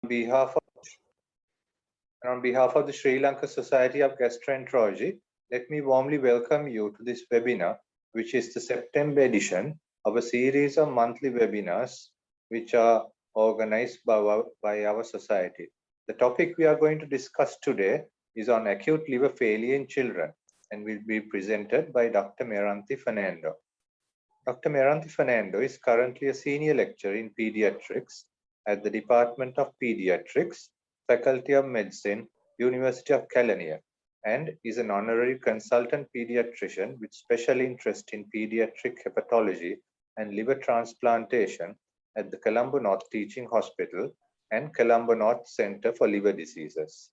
behalf of the Sri Lanka Society of Gastroenterology, let me warmly welcome you to this webinar, which is the September edition of a series of monthly webinars which are organized by our society. The topic we are going to discuss today is on acute liver failure in children and will be presented by Dr. Meranthi Fernando. Dr. Meranthi Fernando is currently a senior lecturer in pediatrics at the Department of Pediatrics, Faculty of Medicine, University of Kelaniya, and is an honorary consultant pediatrician with special interest in pediatric hepatology and liver transplantation at the Colombo North Teaching Hospital and Colombo North Center for Liver Diseases.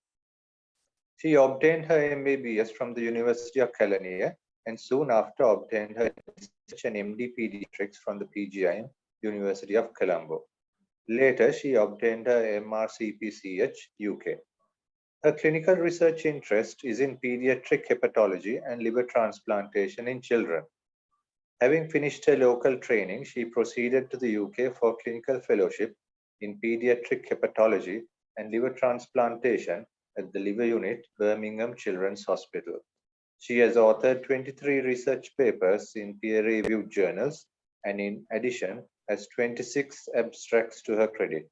She obtained her MBBS from the University of Kelaniya and soon after obtained her and MD Pediatrics from the PGIM, University of Colombo. Later, she obtained her MRCPCH, UK. Her clinical research interest is in pediatric hepatology and liver transplantation in children. Having finished her local training, she proceeded to the UK for clinical fellowship in pediatric hepatology and liver transplantation at the Liver Unit, Birmingham Children's Hospital. She has authored 23 research papers in peer-reviewed journals and in addition has 26 abstracts to her credit.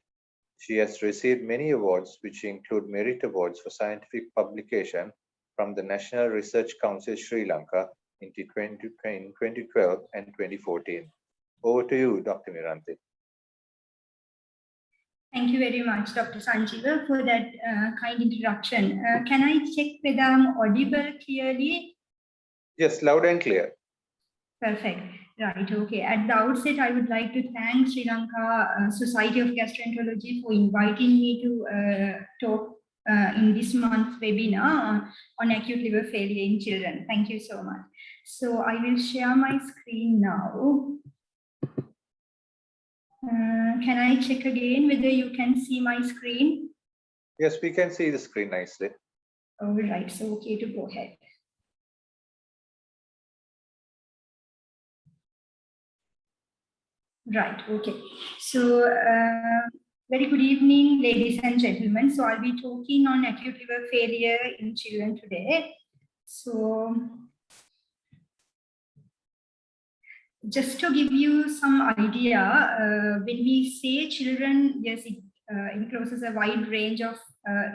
She has received many awards, which include Merit Awards for Scientific Publication from the National Research Council Sri Lanka in 2012 and 2014. Over to you, Dr. Meranthi. Thank you very much, Dr. Sanjeeva, for that kind introduction. Can I check whether I'm audible clearly? Yes, loud and clear. Perfect. Right. Okay. At the outset, I would like to thank Sri Lanka Society of Gastroenterology for inviting me to talk in this month's webinar on acute liver failure in children. Thank you so much. So I will share my screen now. Can I check again whether you can see my screen? Yes, we can see the screen nicely. All right. So okay to go ahead. Right, okay. So, very good evening, ladies and gentlemen. So, I'll be talking on acute liver failure in children today. So, just to give you some idea, when we say children, yes, it encloses a wide range of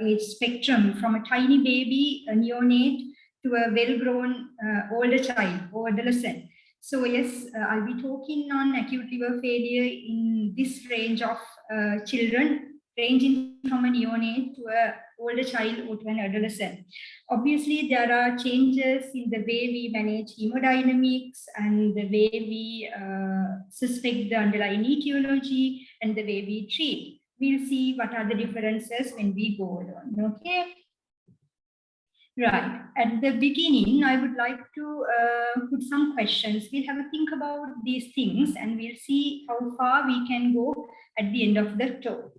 age spectrum from a tiny baby, a neonate, to a well-grown older child or adolescent. So yes, I'll be talking on acute liver failure in this range of children, ranging from a neonate to an older child or to an adolescent. Obviously, there are changes in the way we manage hemodynamics and the way we suspect the underlying etiology and the way we treat. We'll see what are the differences when we go on, okay? Right. At the beginning, I would like to put some questions. We'll have a think about these things and we'll see how far we can go at the end of the talk.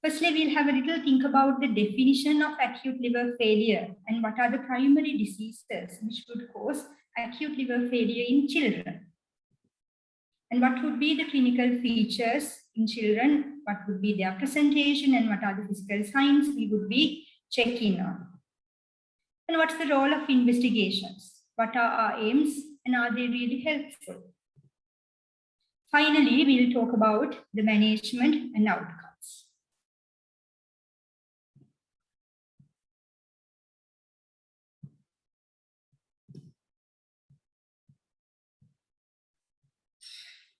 Firstly, we'll have a little think about the definition of acute liver failure and what are the primary diseases which would cause acute liver failure in children. And what would be the clinical features in children, what would be their presentation and what are the physical signs we would be checking on. And what's the role of investigations? What are our aims and are they really helpful? Finally, we'll talk about the management and outcomes.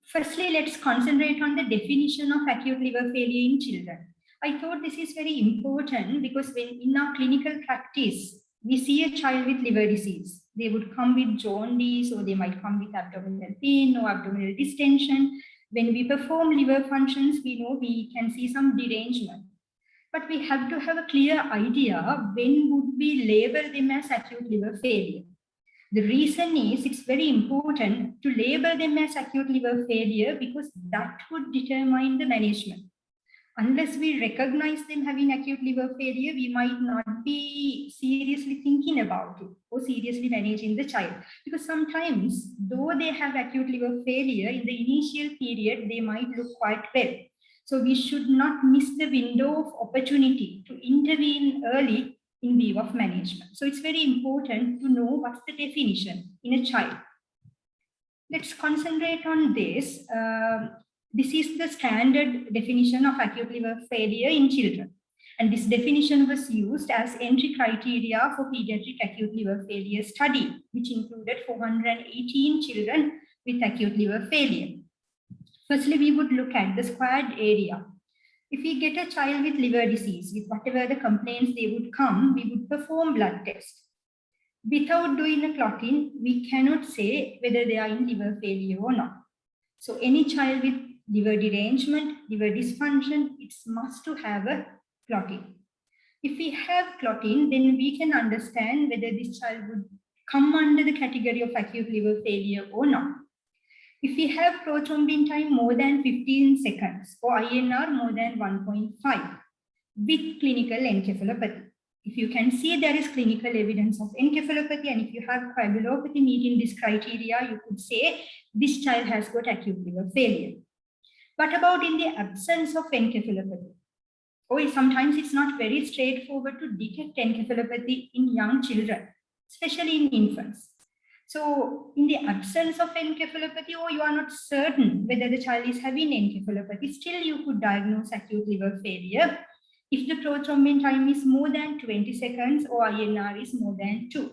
Firstly, let's concentrate on the definition of acute liver failure in children. I thought this is very important because when in our clinical practice, we see a child with liver disease. They would come with jaundice or they might come with abdominal pain or abdominal distension. When we perform liver functions, we know we can see some derangement. But we have to have a clear idea when would we label them as acute liver failure. The reason is it's very important to label them as acute liver failure because that would determine the management. Unless we recognize them having acute liver failure, we might not be seriously thinking about it or seriously managing the child. Because sometimes, though they have acute liver failure, in the initial period, they might look quite well. So we should not miss the window of opportunity to intervene early in view of management. So it's very important to know what's the definition in a child. Let's concentrate on this. This is the standard definition of acute liver failure in children. And this definition was used as entry criteria for pediatric acute liver failure study, which included 418 children with acute liver failure. Firstly, we would look at the squared area. If we get a child with liver disease, with whatever the complaints they would come, we would perform blood tests. Without doing a clotting, we cannot say whether they are in liver failure or not. So any child with liver derangement, liver dysfunction, it's must to have a clotting. If we have clotting, then we can understand whether this child would come under the category of acute liver failure or not. If we have prothrombin time more than 15 seconds or INR more than 1.5 with clinical encephalopathy. If you can see there is clinical evidence of encephalopathy, and if you have coagulopathy meeting this criteria, you could say this child has got acute liver failure. What about in the absence of encephalopathy? Or sometimes it's not very straightforward to detect encephalopathy in young children, especially in infants. So in the absence of encephalopathy, or you are not certain whether the child is having encephalopathy, still you could diagnose acute liver failure if the prothrombin time is more than 20 seconds or INR is more than 2,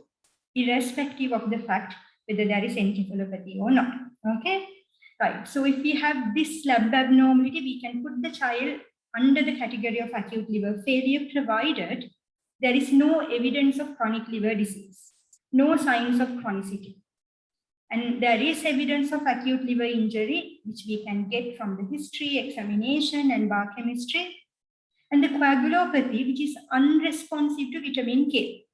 irrespective of the fact whether there is encephalopathy or not. Okay, right. So if we have this lab abnormality, we can put the child under the category of acute liver failure, provided there is no evidence of chronic liver disease, no signs of chronicity. And there is evidence of acute liver injury, which we can get from the history, examination, and biochemistry. And the coagulopathy, which is unresponsive to vitamin K.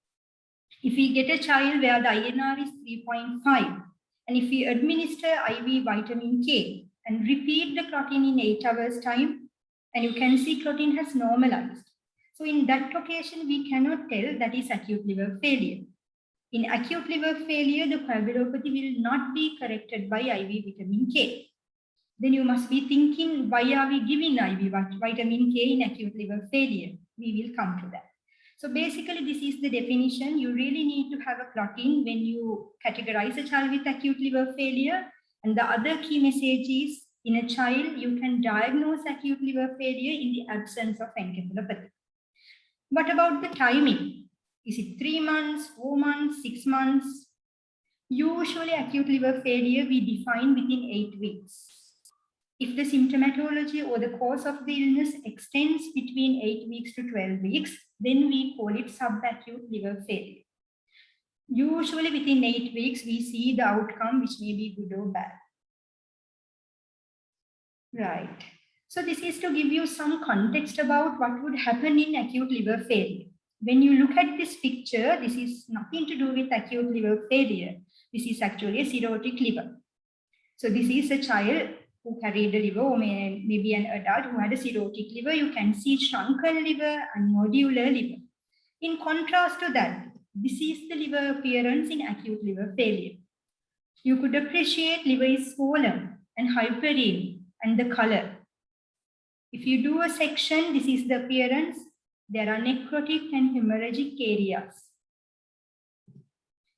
If we get a child where the INR is 3.5, and if we administer IV vitamin K and repeat the clotting in 8 hours time, and you can see clotting has normalized. So in that occasion, we cannot tell that is acute liver failure. In acute liver failure, the coagulopathy will not be corrected by IV vitamin K. Then you must be thinking, why are we giving IV vitamin K in acute liver failure? We will come to that. So basically, this is the definition. You really need to have a clotting when you categorize a child with acute liver failure. And the other key message is, in a child, you can diagnose acute liver failure in the absence of encephalopathy. What about the timing? Is it 3 months, 4 months, 6 months? Usually, acute liver failure we define within 8 weeks. If the symptomatology or the course of the illness extends between 8 weeks to 12 weeks, then we call it subacute liver failure. Usually within 8 weeks, we see the outcome, which may be good or bad. Right. So this is to give you some context about what would happen in acute liver failure. When you look at this picture, this is nothing to do with acute liver failure. This is actually a cirrhotic liver. So this is a child who carried a liver, or maybe an adult who had a cirrhotic liver. You can see shrunken liver and nodular liver. In contrast to that, this is the liver appearance in acute liver failure. You could appreciate liver is swollen and hyperine, and the color. If you do a section, this is the appearance. There are necrotic and hemorrhagic areas.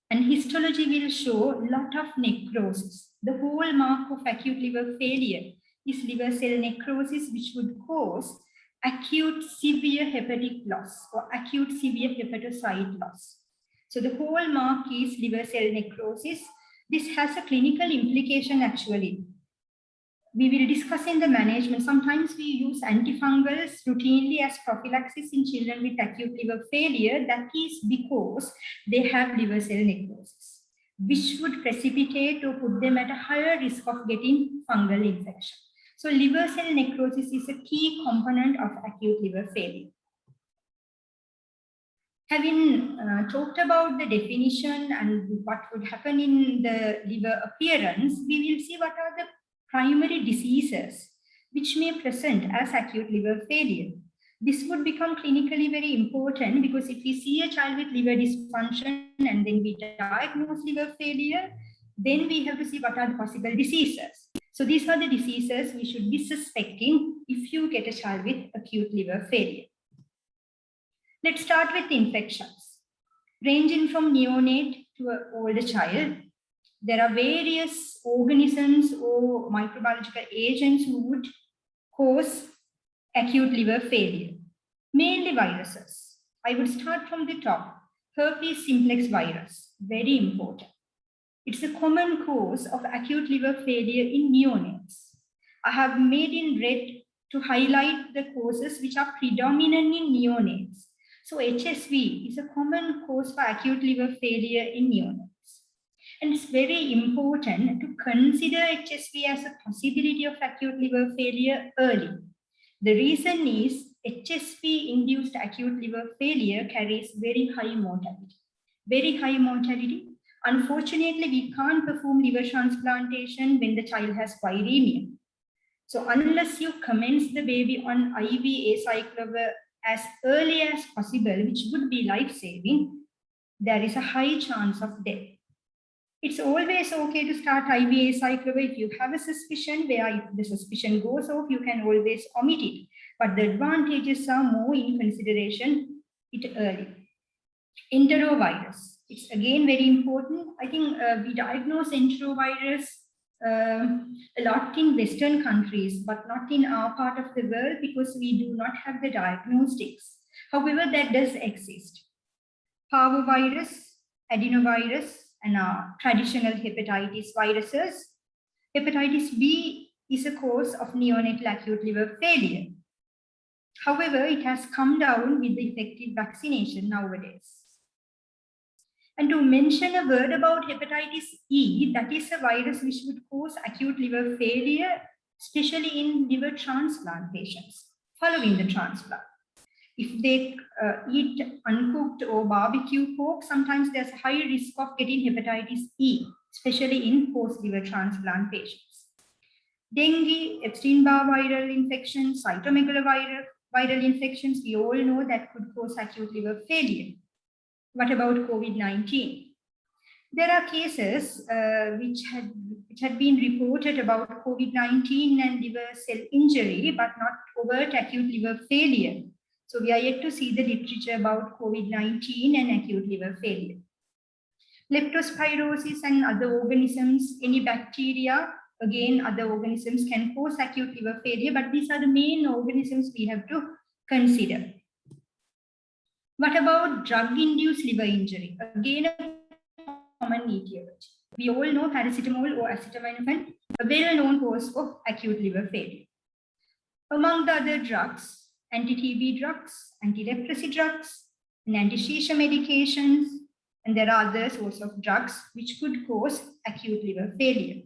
And histology will show a lot of necrosis. The hallmark of acute liver failure is liver cell necrosis, which would cause acute severe hepatic loss or acute severe hepatocyte loss. So the hallmark is liver cell necrosis. This has a clinical implication actually. We will discuss in the management. Sometimes we use antifungals routinely as prophylaxis in children with acute liver failure. That is because they have liver cell necrosis, which would precipitate or put them at a higher risk of getting fungal infection. So liver cell necrosis is a key component of acute liver failure. Having talked about the definition and what would happen in the liver appearance, we will see what are the primary diseases which may present as acute liver failure. This would become clinically very important because if we see a child with liver dysfunction and then we diagnose liver failure, then we have to see what are the possible diseases. So these are the diseases we should be suspecting if you get a child with acute liver failure. Let's start with infections. Ranging from neonate to an older child, there are various organisms or microbiological agents who would cause acute liver failure, mainly viruses. I would start from the top. Herpes simplex virus, very important. It's a common cause of acute liver failure in neonates. I have made in red to highlight the causes which are predominant in neonates. So HSV is a common cause for acute liver failure in neonates. And it's very important to consider HSV as a possibility of acute liver failure early. The reason is HSV-induced acute liver failure carries very high mortality. Very high mortality. Unfortunately, we can't perform liver transplantation when the child has viremia. So unless you commence the baby on IV acyclovir as early as possible, which would be life-saving, there is a high chance of death. It's always okay to start IV acyclovir if you have a suspicion, where if the suspicion goes off, you can always omit it. But the advantages are more in consideration it early. Enterovirus. It's again very important. I think we diagnose enterovirus a lot in Western countries, but not in our part of the world because we do not have the diagnostics. However, that does exist. Parvovirus, adenovirus, and traditional hepatitis viruses. Hepatitis B is a cause of neonatal acute liver failure. However, it has come down with the effective vaccination nowadays. And to mention a word about hepatitis E, that is a virus which would cause acute liver failure, especially in liver transplant patients following the transplant. If they eat uncooked or barbecue pork, sometimes there's a high risk of getting hepatitis E, especially in post-liver transplant patients. Dengue, Epstein-Barr viral infections, cytomegaloviral viral infections, we all know that could cause acute liver failure. What about COVID-19? There are cases which had been reported about COVID-19 and liver cell injury, but not overt acute liver failure. So we are yet to see the literature about COVID-19 and acute liver failure. Leptospirosis and other organisms, any bacteria, again, other organisms can cause acute liver failure, but these are the main organisms we have to consider. What about drug-induced liver injury? Again, a common etiology. We all know paracetamol or acetaminophen, a well-known cause of acute liver failure. Among the other drugs, anti-TB drugs, anti-leprosy drugs, and anti-seizure medications, and there are other sorts of drugs which could cause acute liver failure.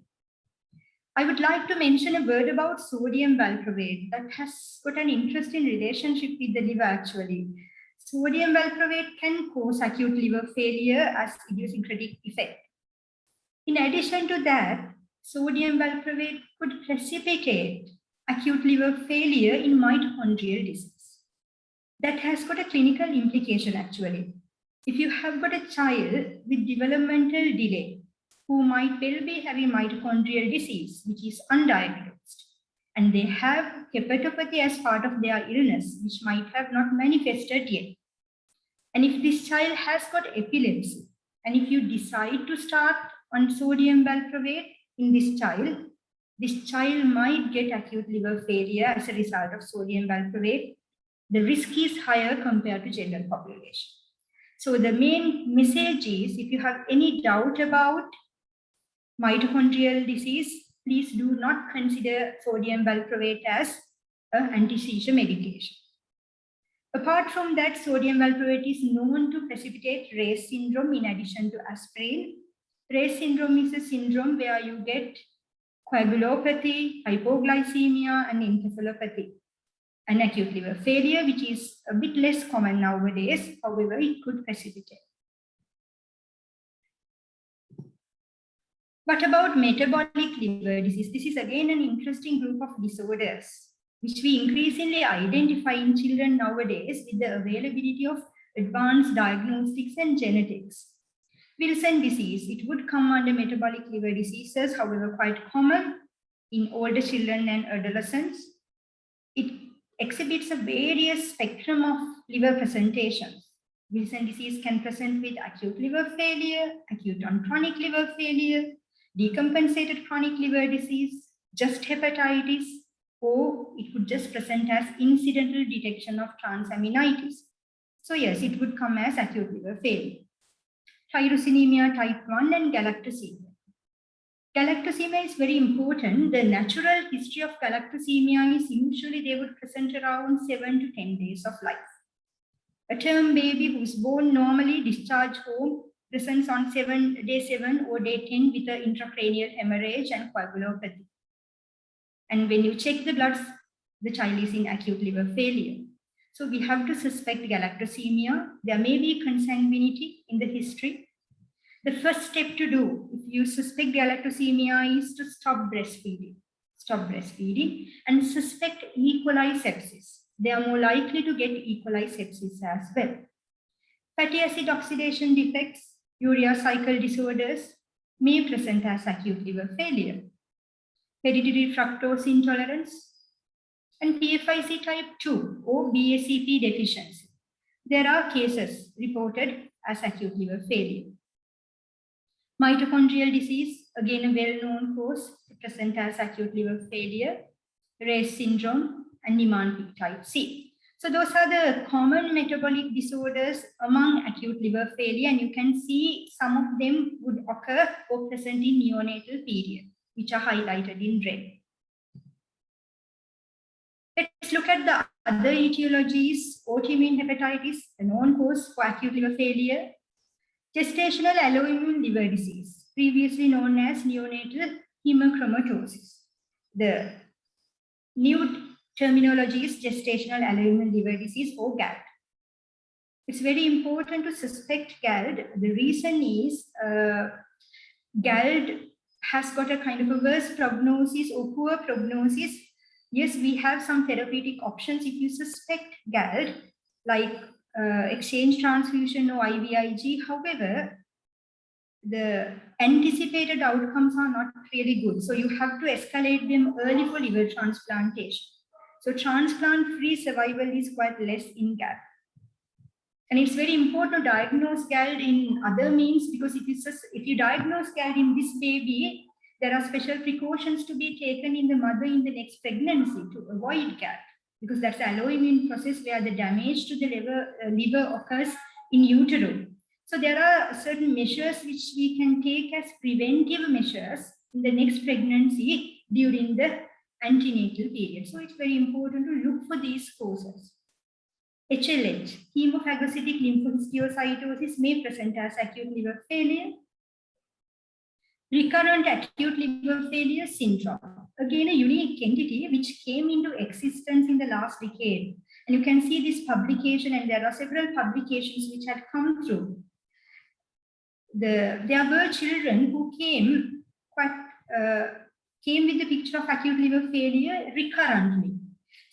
I would like to mention a word about sodium valproate that has got an interesting relationship with the liver actually. Sodium valproate can cause acute liver failure as idiosyncratic effect. In addition to that, sodium valproate could precipitate acute liver failure in mitochondrial disease. That has got a clinical implication actually. If you have got a child with developmental delay who might well be having mitochondrial disease, which is undiagnosed, and they have hepatopathy as part of their illness, which might have not manifested yet. And if this child has got epilepsy, and if you decide to start on sodium valproate in this child might get acute liver failure as a result of sodium valproate. The risk is higher compared to general population. So the main message is, if you have any doubt about mitochondrial disease, please do not consider sodium valproate as an anti-seizure medication. Apart from that, sodium valproate is known to precipitate Ray's syndrome in addition to aspirin. Ray's syndrome is a syndrome where you get coagulopathy, hypoglycemia, and encephalopathy. And acute liver failure, which is a bit less common nowadays, however, it could precipitate. What about metabolic liver disease? This is again an interesting group of disorders, which we increasingly identify in children nowadays with the availability of advanced diagnostics and genetics. Wilson disease, it would come under metabolic liver diseases, however, quite common. in older children and adolescents. It exhibits a various spectrum of liver presentations. Wilson disease can present with acute liver failure, acute on chronic liver failure, decompensated chronic liver disease, just hepatitis, or it could just present as incidental detection of transaminitis. So yes, it would come as acute liver failure. Tyrosinemia type 1 and galactosemia. Galactosemia is very important. The natural history of galactosemia is usually they would present around 7 to 10 days of life. A term baby who is born normally discharged home presents on day 7 or day 10 with an intracranial hemorrhage and coagulopathy. And when you check the bloods, the child is in acute liver failure. So we have to suspect galactosemia. There may be consanguinity in the history. The first step to do if you suspect galactosemia is to stop breastfeeding. Stop breastfeeding and suspect E. coli sepsis. They are more likely to get E. coli sepsis as well. Fatty acid oxidation defects, urea cycle disorders may present as acute liver failure. Hereditary fructose intolerance and PFIC type 2 or BACP deficiency. There are cases reported as acute liver failure. Mitochondrial disease, again a well-known cause, present as acute liver failure, Ray's syndrome, and Meranthi type C. So those are the common metabolic disorders among acute liver failure, and you can see some of them would occur or present in neonatal period, which are highlighted in red. Let's look at the other etiologies. Autoimmune hepatitis, a known cause for acute liver failure. Gestational alloimmune liver disease, previously known as neonatal hemochromatosis. The new terminology is gestational alloimmune liver disease or GALD. It's very important to suspect GALD. The reason is GALD has got a kind of a worse prognosis or poor prognosis. Yes, we have some therapeutic options if you suspect GALD, like exchange transfusion or IVIG. However, the anticipated outcomes are not really good. So you have to escalate them early for liver transplantation. So transplant-free survival is quite less in GALD. And it's very important to diagnose GALD in other means, because if you diagnose GALD in this baby, there are special precautions to be taken in the mother in the next pregnancy to avoid GALD, because that's an alloimmune process where the damage to the liver occurs in utero. So there are certain measures which we can take as preventive measures in the next pregnancy during the antenatal period. So it's very important to look for these causes. HLH, hemophagocytic lymphohistiocytosis, may present as acute liver failure. Recurrent acute liver failure syndrome, again a unique entity which came into existence in the last decade. And you can see this publication, and there are several publications which had come through. There were children who came with the picture of acute liver failure recurrently.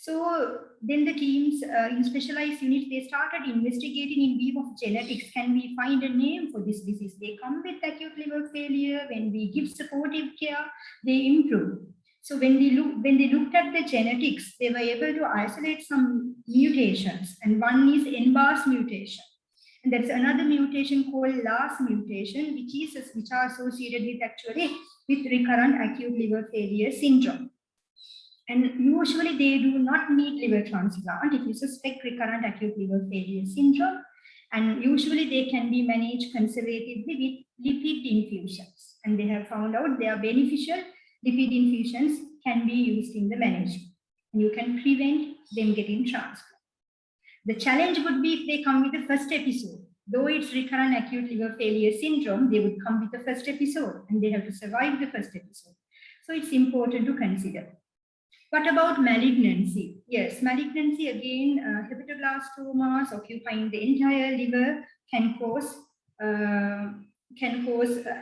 So then the teams in specialized units, they started investigating in view of genetics. Can we find a name for this disease? They come with acute liver failure. When we give supportive care, they improve. So when they looked at the genetics, they were able to isolate some mutations, and one is NBAS mutation. And there's another mutation called LAS mutation, which are associated with recurrent acute liver failure syndrome. And usually they do not need liver transplant if you suspect recurrent acute liver failure syndrome. And usually they can be managed conservatively with lipid infusions. And they have found out they are beneficial. Lipid infusions can be used in the management. And you can prevent them getting transplant. The challenge would be if they come with the first episode. Though it's recurrent acute liver failure syndrome, they would come with the first episode and they have to survive the first episode. So it's important to consider. What about malignancy? Yes, malignancy, again, hepatoblastomas occupying the entire liver can cause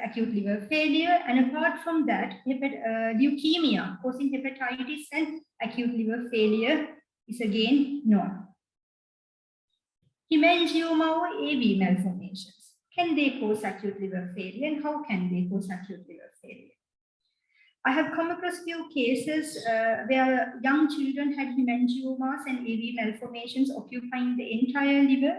acute liver failure. And apart from that, leukemia causing hepatitis and acute liver failure is again known. Hemangioma or AV malformations, can they cause acute liver failure, and how can they cause acute liver failure? I have come across few cases where young children had hemangiomas and AV malformations occupying the entire liver,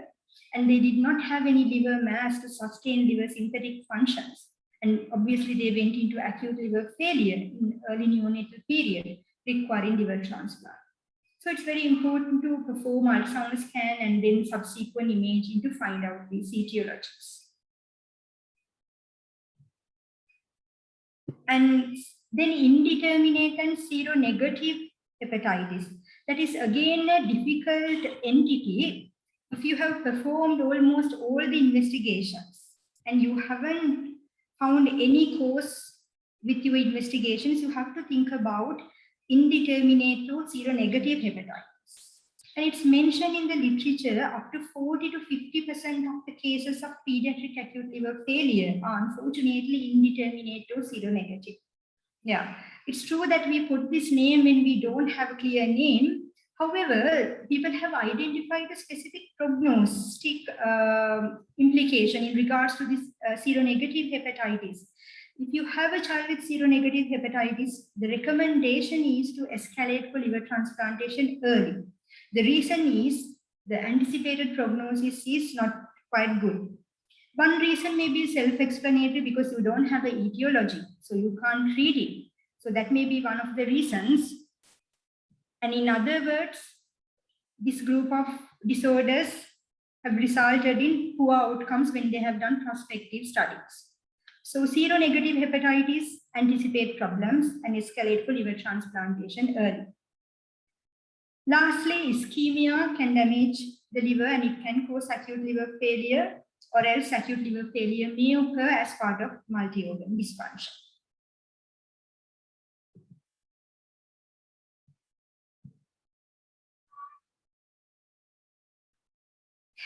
and they did not have any liver mass to sustain liver synthetic functions. And obviously they went into acute liver failure in early neonatal period, requiring liver transplant. So it's very important to perform ultrasound scan and then subsequent imaging to find out these etiologies. And then indeterminate and seronegative hepatitis. That is again a difficult entity. If you have performed almost all the investigations and you haven't found any cause with your investigations, you have to think about indeterminate to seronegative hepatitis. And it's mentioned in the literature up to 40 to 50% of the cases of pediatric acute liver failure are unfortunately indeterminate to seronegative. Yeah, it's true that we put this name when we don't have a clear name. However, people have identified a specific prognostic implication in regards to this seronegative hepatitis. If you have a child with seronegative hepatitis, the recommendation is to escalate for liver transplantation early. The reason is the anticipated prognosis is not quite good. One reason may be self-explanatory because you don't have an etiology, so you can't treat it. So that may be one of the reasons. And in other words, this group of disorders have resulted in poor outcomes when they have done prospective studies. So seronegative hepatitis anticipate problems and escalate for liver transplantation early. Lastly, ischemia can damage the liver and it can cause acute liver failure, or else acute liver failure may occur as part of multi-organ dysfunction.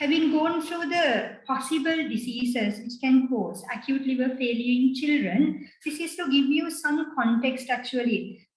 Having gone through the possible diseases which can cause acute liver failure in children, this is to give you some context actually.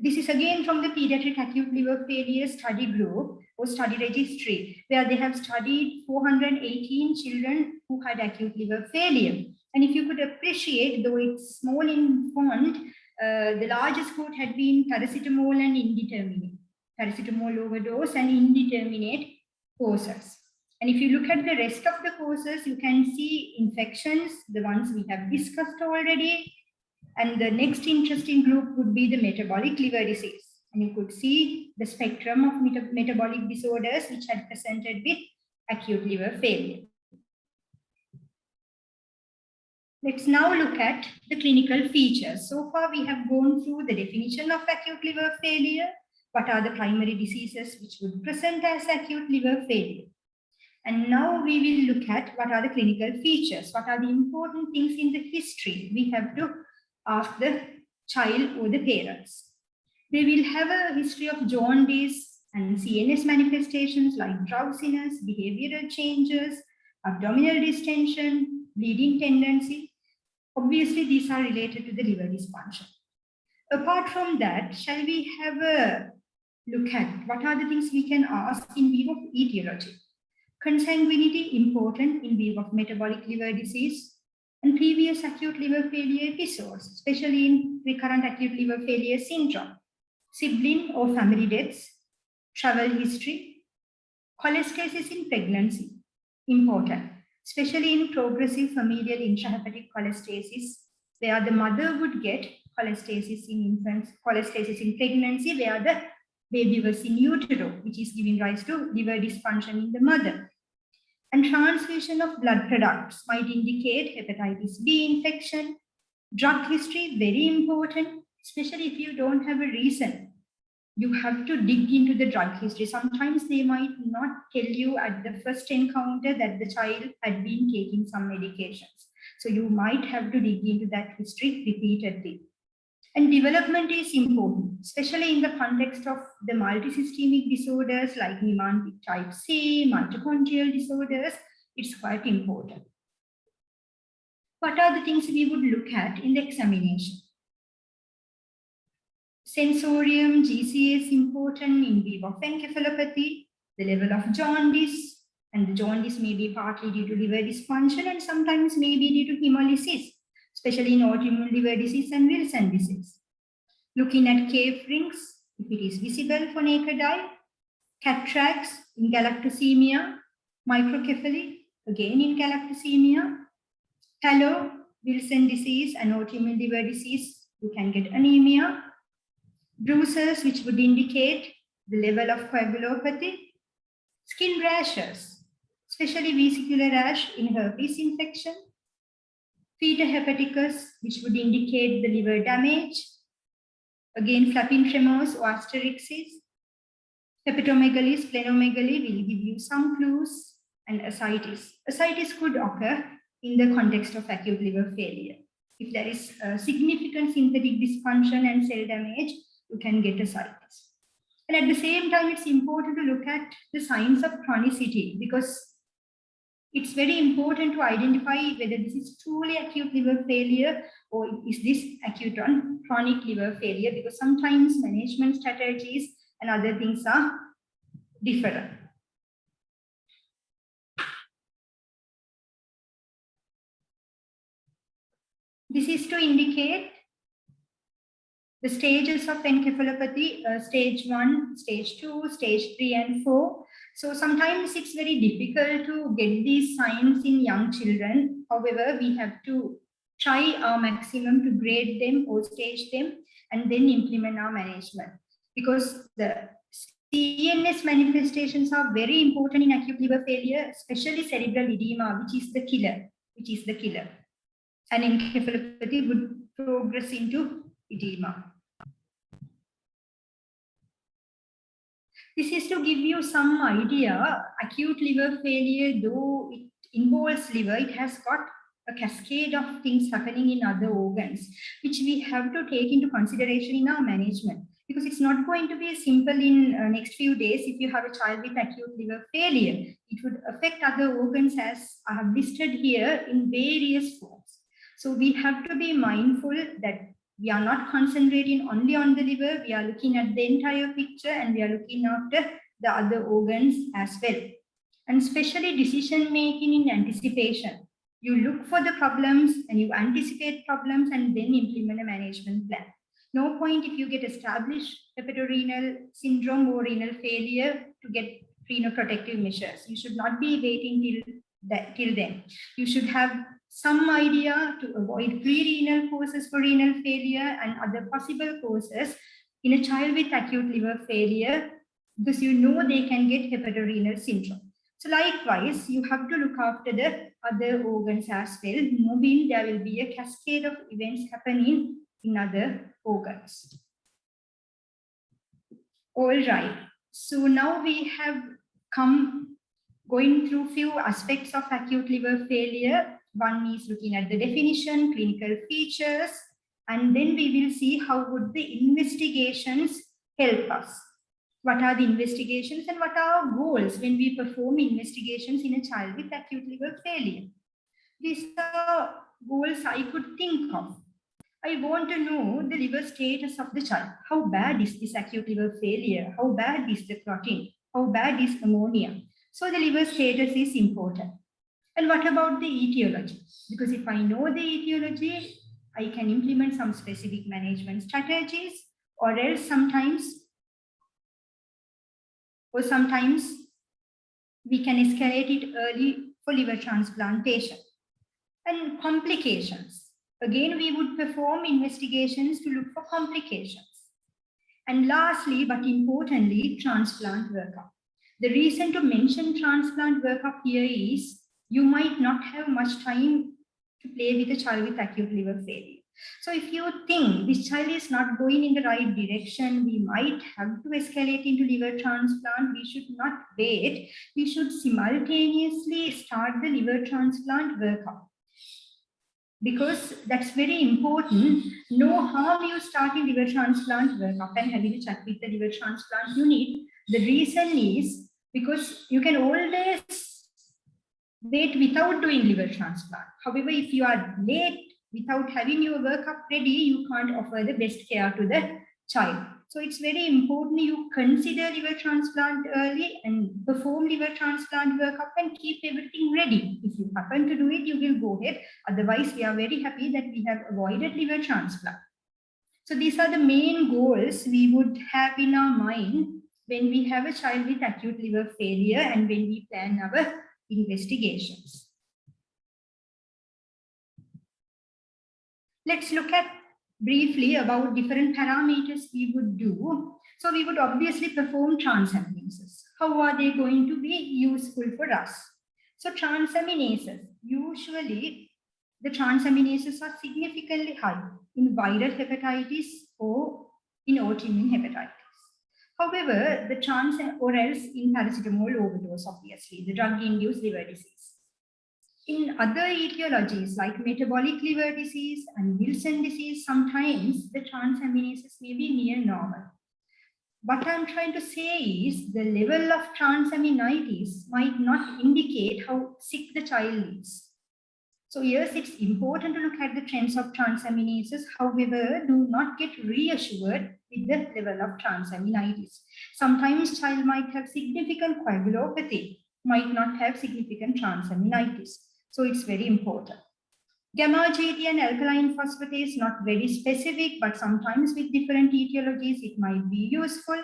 This is again from the pediatric acute liver failure study group or study registry, where they have studied 418 children who had acute liver failure. And if you could appreciate, though it's small in font, the largest group had been paracetamol and indeterminate, paracetamol overdose and indeterminate causes. And if you look at the rest of the causes, you can see infections, the ones we have discussed already. And the next interesting group would be the metabolic liver disease. And you could see the spectrum of metabolic disorders which had presented with acute liver failure. Let's now look at the clinical features. So far, we have gone through the definition of acute liver failure. What are the primary diseases which would present as acute liver failure? And now we will look at what are the clinical features, what are the important things in the history we have to ask the child or the parents. They will have a history of jaundice and CNS manifestations like drowsiness, behavioral changes, abdominal distension, bleeding tendency. Obviously, these are related to the liver dysfunction. Apart from that, shall we have a look at what are the things we can ask in view of etiology? Consanguinity important in view of metabolic liver disease and previous acute liver failure episodes, especially in recurrent acute liver failure syndrome, sibling or family deaths, travel history, cholestasis in pregnancy, important, especially in progressive familial intrahepatic cholestasis, where the mother would get cholestasis in infants, cholestasis in pregnancy, where the baby was in utero, which is giving rise to liver dysfunction in the mother. And transfusion of blood products might indicate hepatitis B infection. Drug history, very important, especially if you don't have a reason. You have to dig into the drug history. Sometimes they might not tell you at the first encounter that the child had been taking some medications. So you might have to dig into that history repeatedly. And development is important, especially in the context of the multisystemic disorders like Meranthi type C, mitochondrial disorders. It's quite important. What are the things we would look at in the examination? Sensorium, GCA is important in view of encephalopathy, the level of jaundice, and the jaundice may be partly due to liver dysfunction and sometimes may be due to hemolysis. especially in autoimmune liver disease and Wilson disease. Looking at cave rings, if it is visible for naked eye, cataracts in galactosemia, microcephaly, again in galactosemia, halo, Wilson disease and autoimmune liver disease, you can get anemia, bruises which would indicate the level of coagulopathy, skin rashes, especially vesicular rash in herpes infection, fetal hepaticus which would indicate the liver damage, again flapping tremors or asterixis, hepatomegaly, splenomegaly will give you some clues, and ascites. Ascites could occur in the context of acute liver failure. If there is a significant synthetic dysfunction and cell damage, you can get ascites. And at the same time, it's important to look at the signs of chronicity because it's very important to identify whether this is truly acute liver failure or is this acute on chronic liver failure, because sometimes management strategies and other things are different. This is to indicate the stages of encephalopathy, stage 1, stage 2, stage 3 and 4. So sometimes it's very difficult to get these signs in young children. However, we have to try our maximum to grade them or stage them and then implement our management. Because the CNS manifestations are very important in acute liver failure, especially cerebral edema, which is the killer. And encephalopathy would progress into edema. This is to give you some idea. Acute liver failure, though it involves liver, it has got a cascade of things happening in other organs, which we have to take into consideration in our management. Because it's not going to be simple in next few days. If you have a child with acute liver failure, it would affect other organs as I have listed here in various forms. So we have to be mindful that we are not concentrating only on the liver, we are looking at the entire picture and we are looking after the other organs as well. And especially decision making in anticipation. You look for the problems and you anticipate problems and then implement a management plan. No point if you get established hepatorenal syndrome or renal failure to get renoprotective measures. You should not be waiting till then. You should have some idea to avoid pre-renal causes for renal failure and other possible causes in a child with acute liver failure, because you know they can get hepatorenal syndrome. So likewise, you have to look after the other organs as well, knowing there will be a cascade of events happening in other organs. All right, so now we have come going through few aspects of acute liver failure. One is looking at the definition, clinical features, and then we will see how would the investigations help us. What are the investigations and what are our goals when we perform investigations in a child with acute liver failure? These are goals I could think of. I want to know the liver status of the child. How bad is this acute liver failure? How bad is the clotting? How bad is ammonia? So the liver status is important. And what about the etiology? Because if I know the etiology, I can implement some specific management strategies, or else sometimes we can escalate it early for liver transplantation. And complications. Again, we would perform investigations to look for complications. And lastly, but importantly, transplant workup. The reason to mention transplant workup here is you might not have much time to play with a child with acute liver failure. So if you think this child is not going in the right direction, we might have to escalate into liver transplant. We should not wait. We should simultaneously start the liver transplant workup. Because that's very important. No harm you starting liver transplant workup and having a chat with the liver transplant unit. The reason is because you can always wait without doing liver transplant. However, if you are late without having your workup ready, you can't offer the best care to the child. So it's very important you consider liver transplant early and perform liver transplant workup and keep everything ready. If you happen to do it, you will go ahead. Otherwise, we are very happy that we have avoided liver transplant. So these are the main goals we would have in our mind when we have a child with acute liver failure and when we plan our investigations. Let's look at briefly about different parameters we would do. So we would obviously perform transaminases. How are they going to be useful for us? So transaminases, usually the transaminases are significantly high in viral hepatitis or in autoimmune hepatitis. However, or else in paracetamol overdose, obviously, the drug-induced liver disease. In other etiologies like metabolic liver disease and Wilson disease, sometimes the transaminases may be near normal. What I'm trying to say is the level of transaminitis might not indicate how sick the child is. So yes, it's important to look at the trends of transaminases. However, do not get reassured with the level of transaminitis. Sometimes child might have significant coagulopathy, might not have significant transaminitis. So it's very important. Gamma-GT and alkaline phosphatase, not very specific, but sometimes with different etiologies, it might be useful.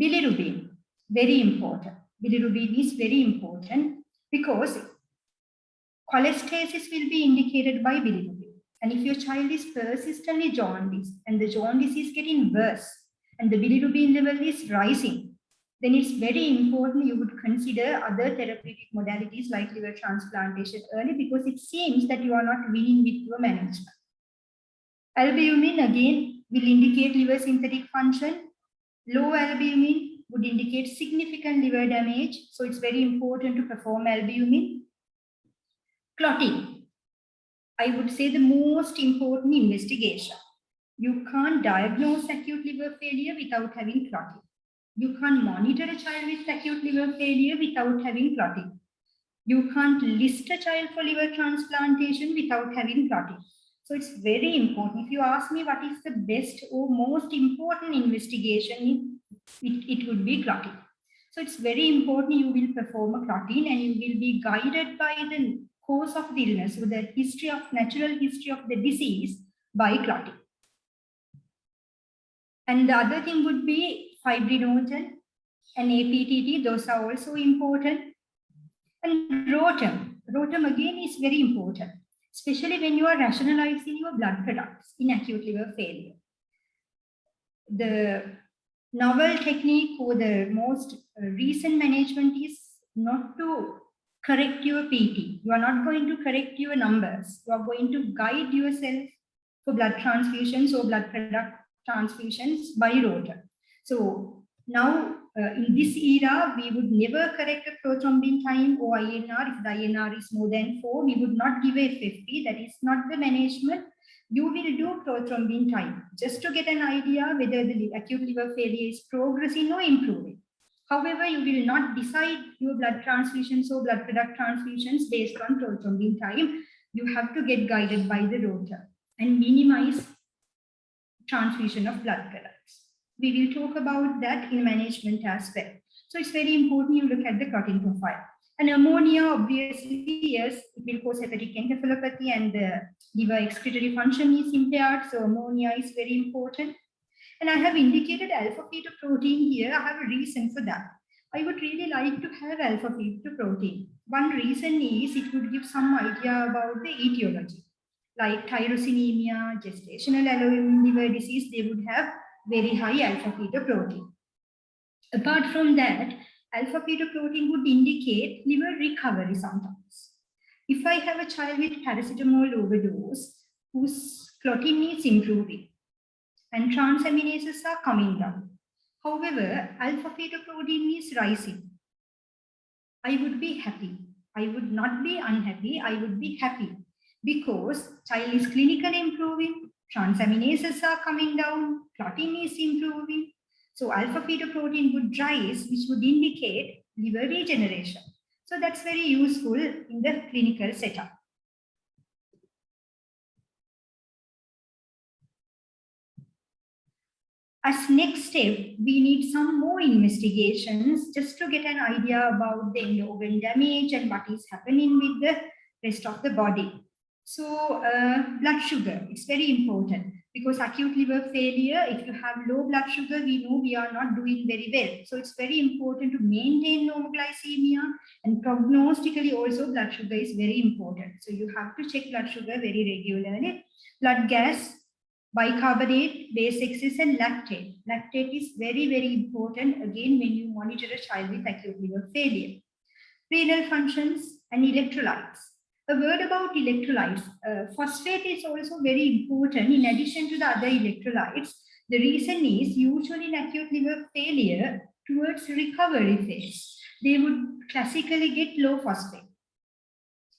Bilirubin, very important. Bilirubin is very important because cholestasis will be indicated by bilirubin. And if your child is persistently jaundiced and the jaundice is getting worse and the bilirubin level is rising, then it's very important you would consider other therapeutic modalities like liver transplantation early because it seems that you are not winning with your management. Albumin again will indicate liver synthetic function. Low albumin would indicate significant liver damage. So it's very important to perform albumin. Clotting, I would say the most important investigation. You can't diagnose acute liver failure without having clotting. You can't monitor a child with acute liver failure without having clotting. You can't list a child for liver transplantation without having clotting. So it's very important. If you ask me what is the best or most important investigation, it would be clotting. So it's very important you will perform a clotting and you will be guided by the course of the illness, or the natural history of the disease by clotting. And the other thing would be fibrinogen and APTT, those are also important. And rotem again is very important, especially when you are rationalizing your blood products in acute liver failure. The novel technique or the most recent management is not to correct your PT. You are not going to correct your numbers. You are going to guide yourself for blood transfusions or blood product transfusions by rotem. So now in this era, we would never correct a prothrombin time or INR. If the INR is more than 4, we would not give a FFP. That is not the management. You will do prothrombin time just to get an idea whether the acute liver failure is progressing or improving. However, you will not decide your blood transfusions or blood product transfusions based on prothrombin time. You have to get guided by the rotem and minimize transfusion of blood products. We will talk about that in management as well. So it's very important you look at the clotting profile. And ammonia, obviously, yes, it will cause hepatic encephalopathy and the liver excretory function is impaired. So ammonia is very important. And I have indicated alpha-fetoprotein here. I have a reason for that. I would really like to have alpha-fetoprotein. One reason is it would give some idea about the etiology. Like tyrosinemia, gestational alloimmune liver disease, they would have very high alpha-fetoprotein. Apart from that, alpha-fetoprotein would indicate liver recovery sometimes. If I have a child with paracetamol overdose whose clotting is improving and transaminases are coming down, however, alpha-fetoprotein is rising, I would be happy. I would not be unhappy. I would be happy because child is clinically improving, transaminases are coming down, clotting is improving. So alpha-fetoprotein would rise, which would indicate liver regeneration. So that's very useful in the clinical setup. as next step, we need some more investigations just to get an idea about the end organ damage and what is happening with the rest of the body. So blood sugar, it's very important because acute liver failure, if you have low blood sugar, we know we are not doing very well. So it's very important to maintain normal glycemia, and prognostically also blood sugar is very important. So you have to check blood sugar very regularly. Blood gas, bicarbonate, base excess, and lactate. Lactate is very, very important again when you monitor a child with acute liver failure. Renal functions and electrolytes. A word about electrolytes. Phosphate is also very important in addition to the other electrolytes. The reason is usually in acute liver failure towards recovery phase, they would classically get low phosphate.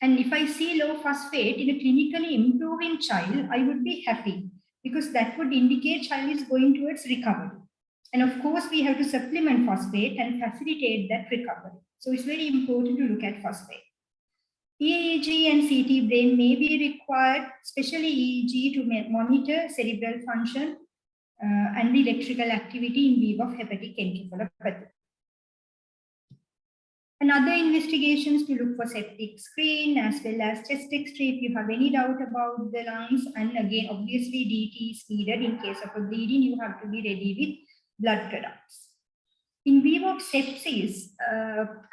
And if I see low phosphate in a clinically improving child, I would be happy because that would indicate child is going towards recovery. And of course, we have to supplement phosphate and facilitate that recovery. So it's very important to look at phosphate. EEG and CT brain may be required, especially EEG to monitor cerebral function and the electrical activity in vivo of hepatic encephalopathy. And other investigations to look for septic screen as well as chest X-ray if you have any doubt about the lungs. And again, obviously DT is needed in case of a bleeding. You have to be ready with blood products. In vivo sepsis,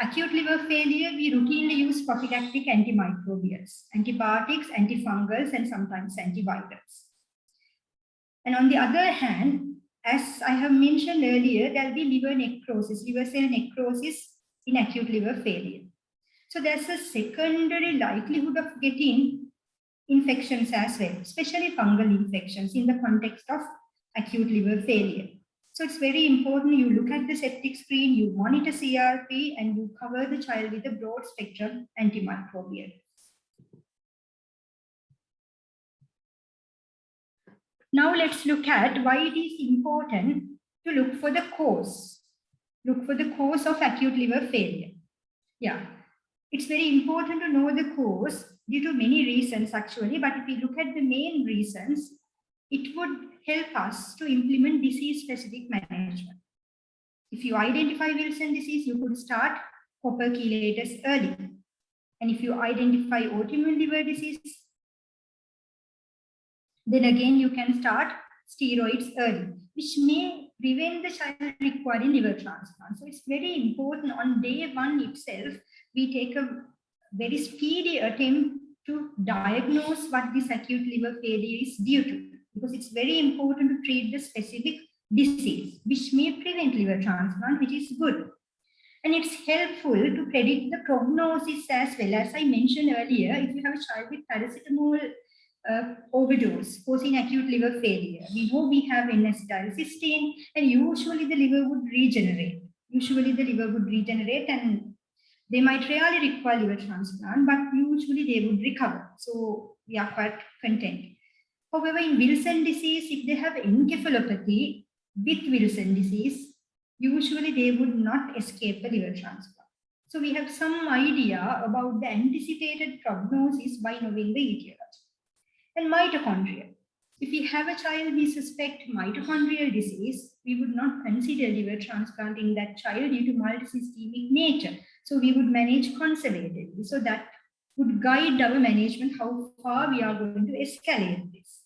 acute liver failure, we routinely use prophylactic antimicrobials, antibiotics, antifungals, and sometimes antivirals. And on the other hand, as I have mentioned earlier, there will be liver necrosis, liver cell necrosis in acute liver failure. So there's a secondary likelihood of getting infections as well, especially fungal infections in the context of acute liver failure. So it's very important you look at the septic screen, you monitor CRP, and you cover the child with a broad spectrum antimicrobial. Now let's look at why it is important to look for the cause. Look for the cause of acute liver failure. Yeah, it's very important to know the cause due to many reasons actually, but if we look at the main reasons, it would help us to implement disease-specific management. If you identify Wilson disease, you could start copper chelators early. And if you identify autoimmune liver disease, then again you can start steroids early, which may prevent the child requiring liver transplant. So it's very important on day one itself, we take a very speedy attempt to diagnose what this acute liver failure is due to, because it's very important to treat the specific disease, which may prevent liver transplant, which is good. And it's helpful to predict the prognosis as well. As I mentioned earlier, if you have a child with paracetamol overdose causing acute liver failure, we know we have N-acetylcysteine, and usually the liver would regenerate. And they might rarely require liver transplant, but usually they would recover. So we are quite content. However, in Wilson disease, if they have encephalopathy with Wilson disease, usually they would not escape a liver transplant. So we have some idea about the anticipated prognosis by knowing the etiology. And mitochondria. If we have a child we suspect mitochondrial disease, we would not consider liver transplanting that child due to multisystemic nature. So we would manage conservatively. So that would guide our management how far we are going to escalate this.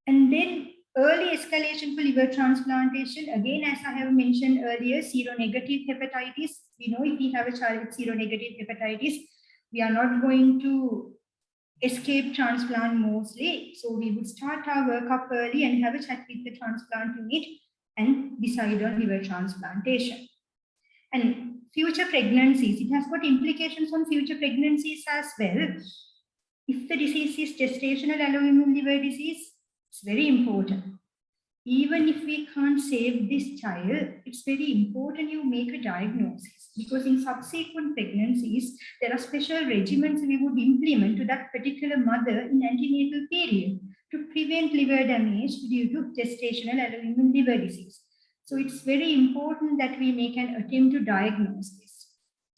And then early escalation for liver transplantation, again, as I have mentioned earlier, seronegative hepatitis. We know if we have a child with seronegative hepatitis, we are not going to escape transplant mostly. So we would start our workup early and have a chat with the transplant unit and decide on liver transplantation. And future pregnancies, it has got implications on future pregnancies as well. If the disease is gestational alloimmune liver disease, it's very important. Even if we can't save this child, it's very important you make a diagnosis, because in subsequent pregnancies, there are special regimens we would implement to that particular mother in antenatal period to prevent liver damage due to gestational alloimmune liver disease. So it's very important that we make an attempt to diagnose this.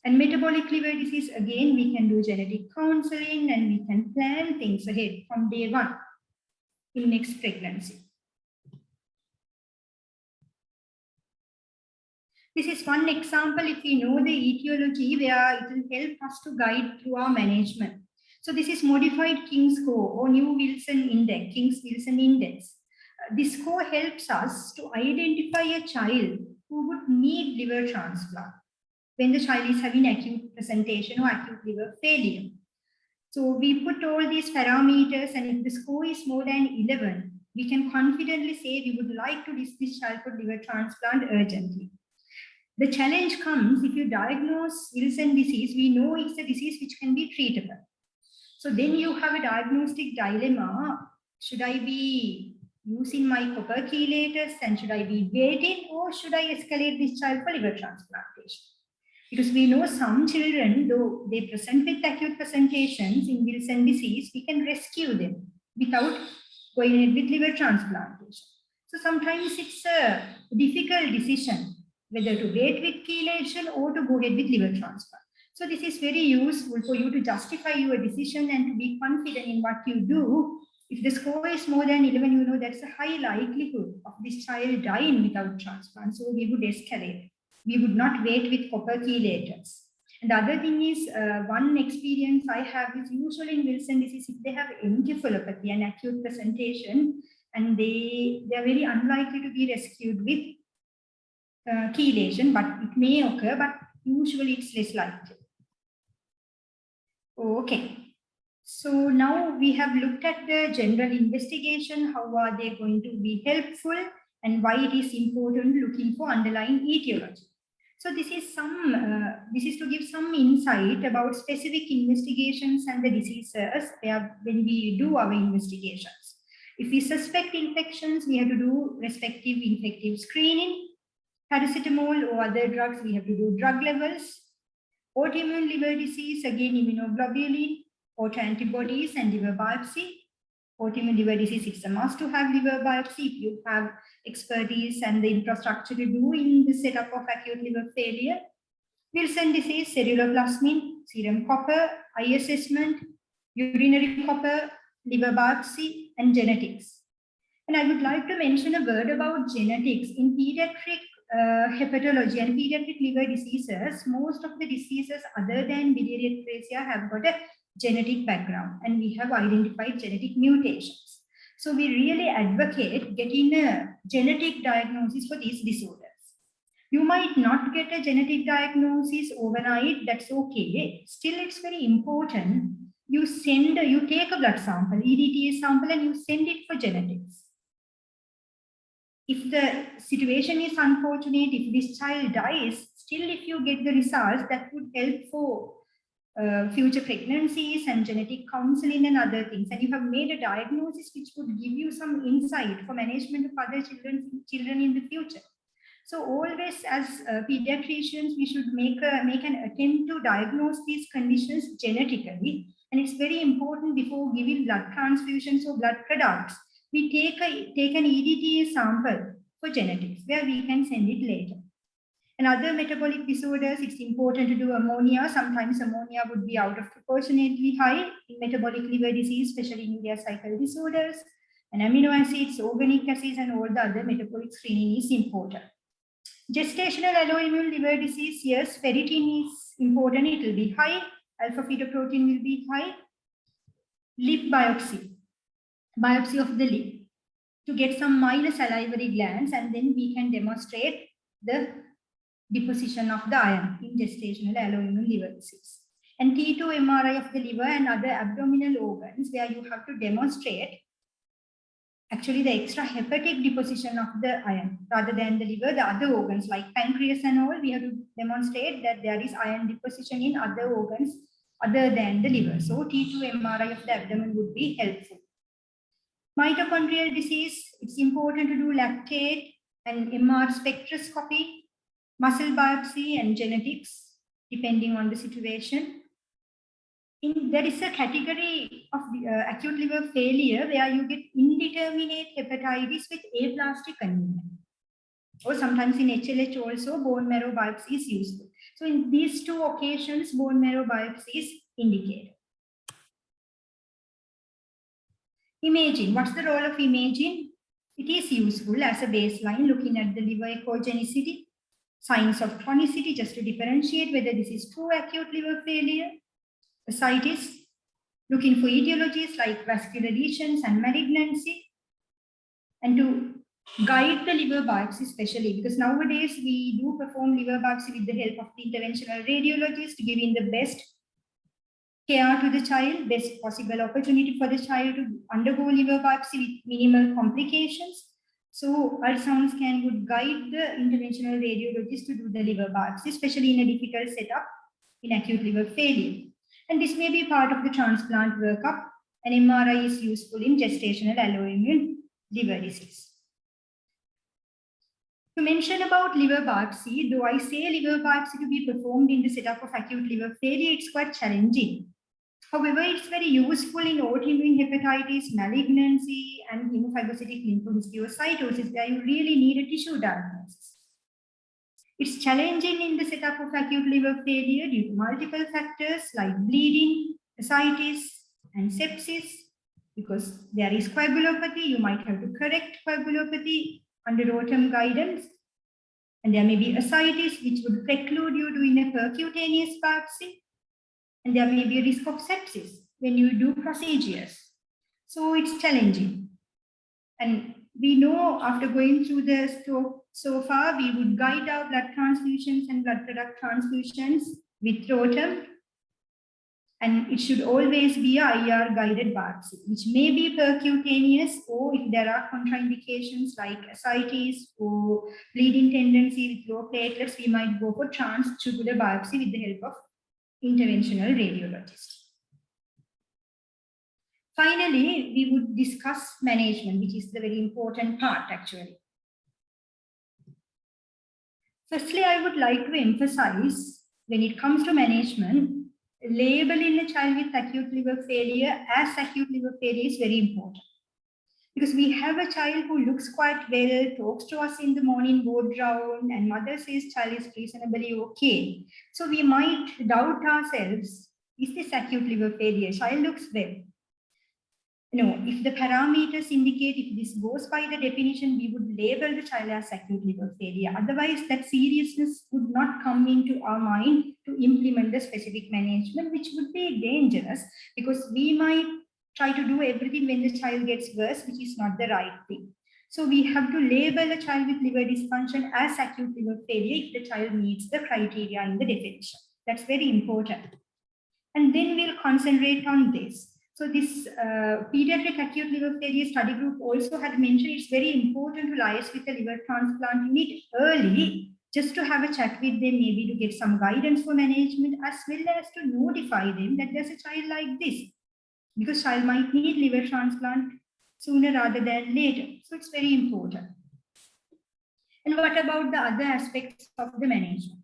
And metabolic liver disease, again, we can do genetic counseling and we can plan things ahead from day one. in next pregnancy. This is one example if we know the etiology where it will help us to guide through our management. So this is modified King score or new Wilson index, King's-Wilson index. This score helps us to identify a child who would need liver transplant when the child is having acute presentation or acute liver failure. So we put all these parameters, and if the score is more than 11, we can confidently say we would like to this child for liver transplant urgently. The challenge comes if you diagnose Wilson disease, we know it's a disease which can be treatable. So then you have a diagnostic dilemma. Should I be using my copper chelators and should I be waiting, or should I escalate this child for liver transplantation? Because we know some children, though they present with acute presentations in Wilson disease, we can rescue them without going ahead with liver transplantation. So sometimes it's a difficult decision whether to wait with chelation or to go ahead with liver transplant. So this is very useful for you to justify your decision and to be confident in what you do. If the score is more than 11, you know that's a high likelihood of this child dying without transplant. So we would escalate. We would not wait with copper chelators. And the other thing is, one experience I have is usually in Wilson disease, if they have encephalopathy and acute presentation, and they are very unlikely to be rescued with chelation, but it may occur, but usually it's less likely. Okay. So now we have looked at the general investigation, how are they going to be helpful, and why it is important looking for underlying etiology. So this is to give some insight about specific investigations and the diseases when we do our investigations. If we suspect infections, we have to do respective infective screening. Paracetamol or other drugs, we have to do drug levels. Autoimmune liver disease, again immunoglobulin, autoantibodies and liver biopsy. Autoimmune liver disease, it's a must to have liver biopsy if you have expertise and the infrastructure to do in the setup of acute liver failure. Wilson disease, ceruloplasmin, serum copper, eye assessment, urinary copper, liver biopsy, and genetics. And I would like to mention a word about genetics. In pediatric hepatology and pediatric liver diseases, most of the diseases other than biliary atresia have got a genetic background, and we have identified genetic mutations. So we really advocate getting a genetic diagnosis for these disorders. You might not get a genetic diagnosis overnight, that's okay. Still, it's very important. You take a blood sample, EDTA sample, and you send it for genetics. If the situation is unfortunate, if this child dies, still if you get the results, that would help for future pregnancies and genetic counseling and other things. And you have made a diagnosis which would give you some insight for management of other children in the future. So always as pediatricians, we should make an attempt to diagnose these conditions genetically. And it's very important before giving blood transfusions or blood products, we take an EDTA sample for genetics where we can send it later. And other metabolic disorders, it's important to do ammonia. Sometimes ammonia would be out of proportionately high in metabolic liver disease, especially in urea cycle disorders. And amino acids, organic acids, and all the other metabolic screening is important. Gestational alloimmune liver disease, yes, ferritin is important. It will be high. Alpha-fetoprotein will be high. Lip biopsy of the lip to get some minor salivary glands, and then we can demonstrate the deposition of the iron in gestational alloimmune liver disease. And T2 MRI of the liver and other abdominal organs, where you have to demonstrate actually the extrahepatic deposition of the iron rather than the liver. The other organs like pancreas and all, we have to demonstrate that there is iron deposition in other organs other than the liver. So T2 MRI of the abdomen would be helpful. Mitochondrial disease, it's important to do lactate and MR spectroscopy, muscle biopsy, and genetics, depending on the situation. There is a category of acute liver failure where you get indeterminate hepatitis with aplastic anemia. Or sometimes in HLH also, bone marrow biopsy is useful. So in these two occasions, bone marrow biopsy is indicated. Imaging. What's the role of imaging? It is useful as a baseline looking at the liver echogenicity, signs of chronicity, just to differentiate whether this is true acute liver failure. Ascites, looking for etiologies like vascular lesions and malignancy, and to guide the liver biopsy, especially because nowadays we do perform liver biopsy with the help of the interventional radiologist, giving the best care to the child, best possible opportunity for the child to undergo liver biopsy with minimal complications. So ultrasound scan would guide the interventional radiologist to do the liver biopsy, especially in a difficult setup in acute liver failure. And this may be part of the transplant workup. An MRI is useful in gestational alloimmune liver disease. To mention about liver biopsy, though I say liver biopsy to be performed in the setup of acute liver failure, it's quite challenging. However, it's very useful in autoimmune hepatitis, malignancy, and hemophagocytic lymphohistiocytosis, where you really need a tissue diagnosis. It's challenging in the setup of acute liver failure due to multiple factors like bleeding, ascites, and sepsis. Because there is coagulopathy, you might have to correct coagulopathy under ROTEM guidance. And there may be ascites, which would preclude you doing a percutaneous biopsy. And there may be a risk of sepsis when you do procedures. So it's challenging. And we know after going through this so far, we would guide our blood transfusions and blood product transfusions with ROTEM. And it should always be a IR guided biopsy, which may be percutaneous, or if there are contraindications like ascites or bleeding tendency with low platelets, we might go for transtubular biopsy with the help of interventional radiologist. Finally, we would discuss management, which is the very important part actually. Firstly, I would like to emphasize when it comes to management, labeling a child with acute liver failure as acute liver failure is very important. Because we have a child who looks quite well, talks to us in the morning ward round, and mother says child is reasonably okay. So we might doubt ourselves, is this acute liver failure? Child looks well. No, if the parameters indicate if this goes by the definition, we would label the child as acute liver failure. Otherwise, that seriousness would not come into our mind to implement the specific management, which would be dangerous because we might try to do everything when the child gets worse, which is not the right thing. So we have to label a child with liver dysfunction as acute liver failure if the child meets the criteria in the definition. That's very important. And then we'll concentrate on this. So this pediatric acute liver failure study group also had mentioned it's very important to liaise with the liver transplant unit early, just to have a chat with them, maybe to get some guidance for management, as well as to notify them that there's a child like this, because child might need liver transplant sooner rather than later. So it's very important. And what about the other aspects of the management?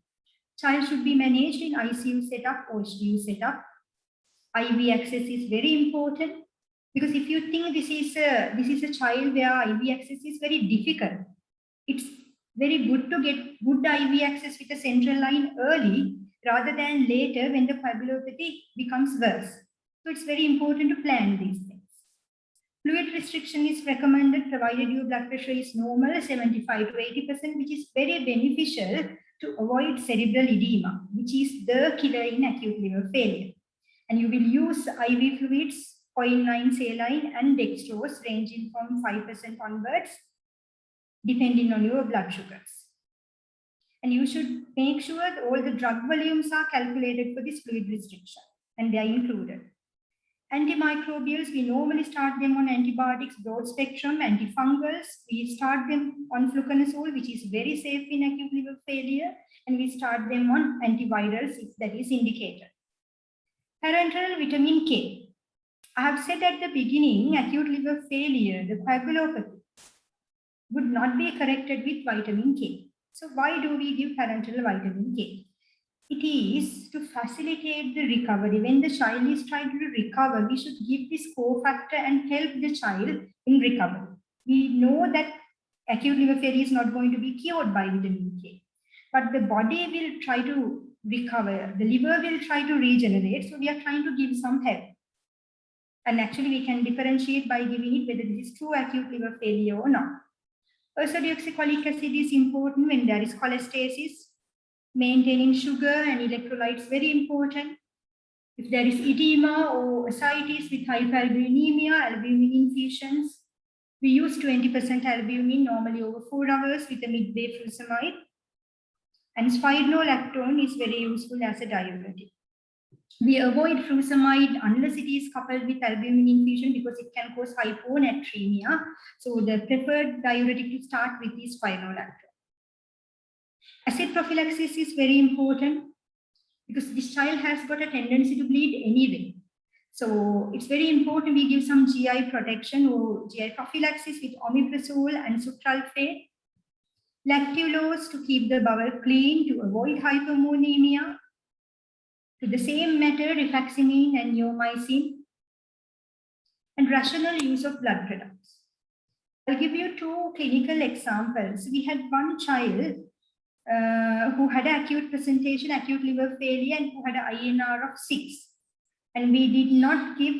Child should be managed in ICU setup or HDU setup. IV access is very important, because if you think this is a child where IV access is very difficult, it's very good to get good IV access with a central line early rather than later when the coagulopathy becomes worse. So it's very important to plan these things. Fluid restriction is recommended provided your blood pressure is normal, 75 to 80%, which is very beneficial to avoid cerebral edema, which is the killer in acute liver failure. And you will use IV fluids, 0.9 saline and dextrose ranging from 5% onwards, depending on your blood sugars. And you should make sure that all the drug volumes are calculated for this fluid restriction, and they are included. Antimicrobials, we normally start them on antibiotics, broad spectrum, antifungals. We start them on fluconazole, which is very safe in acute liver failure, and we start them on antivirals if that is indicated. Parenteral vitamin K. I have said at the beginning, acute liver failure, the coagulopathy, would not be corrected with vitamin K. So why do we give parenteral vitamin K? It is to facilitate the recovery. When the child is trying to recover, we should give this cofactor and help the child in recovery. We know that acute liver failure is not going to be cured by vitamin K, but the body will try to recover, the liver will try to regenerate, so we are trying to give some help. And actually, we can differentiate by giving it whether this is true acute liver failure or not. Ursodeoxycholic acid is important when there is cholestasis. Maintaining sugar and electrolytes very important. If there is edema or ascites with hyperalbuminemia, albumin infusions, we use 20% albumin, normally over 4 hours with a midday furosemide. And spironolactone is very useful as a diuretic. We avoid furosemide unless it is coupled with albumin infusion because it can cause hyponatremia. So the preferred diuretic to start with is spironolactone. Acid prophylaxis is very important because this child has got a tendency to bleed anyway. So it's very important we give some GI protection or GI prophylaxis with omeprazole and sucralfate. Lactulose to keep the bowel clean to avoid hypomoniemia. To the same matter, rifaximin and neomycin. And rational use of blood products. I'll give you 2 clinical examples. We had one child who had an acute presentation, acute liver failure, and who had an INR of 6. And we did not give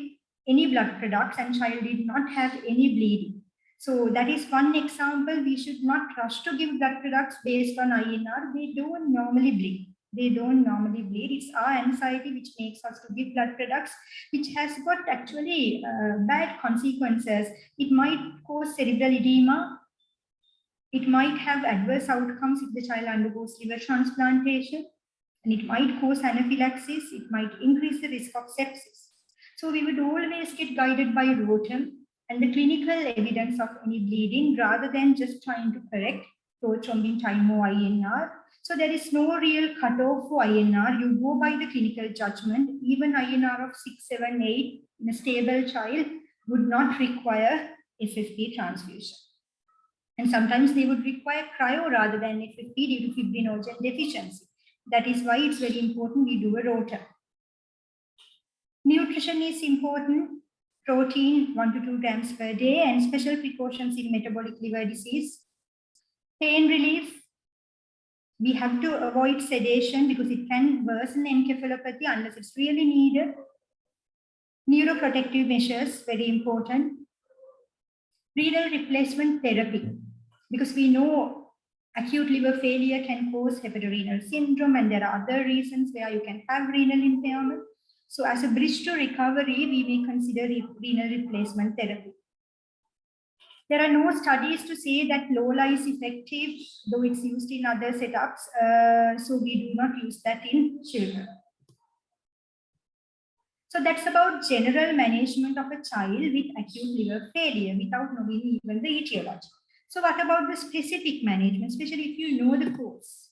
any blood products, and child did not have any bleeding. So that is one example. We should not rush to give blood products based on INR. They don't normally bleed. They don't normally bleed. It's our anxiety which makes us to give blood products, which has got actually bad consequences. It might cause cerebral edema. It might have adverse outcomes if the child undergoes liver transplantation, and it might cause anaphylaxis. It might increase the risk of sepsis. So we would always get guided by ROTEM and the clinical evidence of any bleeding rather than just trying to correct prothrombin time or INR. So there is no real cutoff for INR. You go by the clinical judgment. Even INR of 6, 7, 8 in a stable child would not require FFP transfusion. And sometimes they would require cryo rather than FFP due to fibrinogen deficiency. That is why it's very important we do a ROTEM. Nutrition is important. Protein 1 to 2 grams per day and special precautions in metabolic liver disease. Pain relief. We have to avoid sedation because it can worsen encephalopathy unless it's really needed. Neuroprotective measures, very important. Renal replacement therapy, because we know acute liver failure can cause hepatorenal syndrome and there are other reasons where you can have renal impairment. So as a bridge to recovery, we may consider renal replacement therapy. There are no studies to say that LOLA is effective, though it's used in other setups. So we do not use that in children. So that's about general management of a child with acute liver failure without knowing even the etiology. So what about the specific management, especially if you know the cause?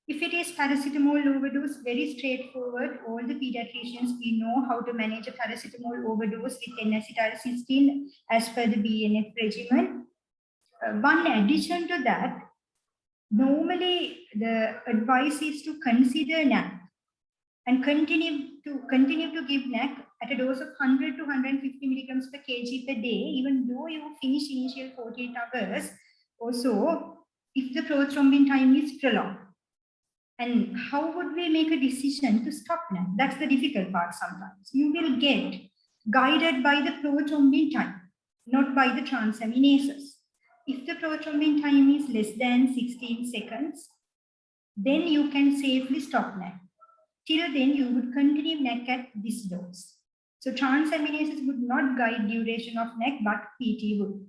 If it is paracetamol overdose, very straightforward. All the pediatricians, we know how to manage a paracetamol overdose with N-acetylcysteine as per the BNF regimen. One addition to that, normally the advice is to consider NAC and continue to give NAC at a dose of 100 to 150 milligrams per kg per day, even though you finish initial 48 hours or so, if the prothrombin time is prolonged. And how would we make a decision to stop NAC? That's the difficult part sometimes. You will get guided by the prothrombin time, not by the transaminases. If the prothrombin time is less than 16 seconds, then you can safely stop NAC. Till then, you would continue NAC at this dose. So transaminases would not guide duration of NAC, but PT would.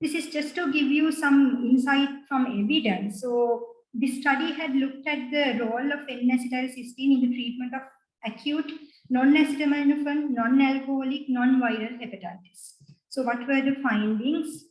This is just to give you some insight from evidence. So this study had looked at the role of N-acetylcysteine in the treatment of acute non-acetaminophen, non-alcoholic, non-viral hepatitis. So what were the findings?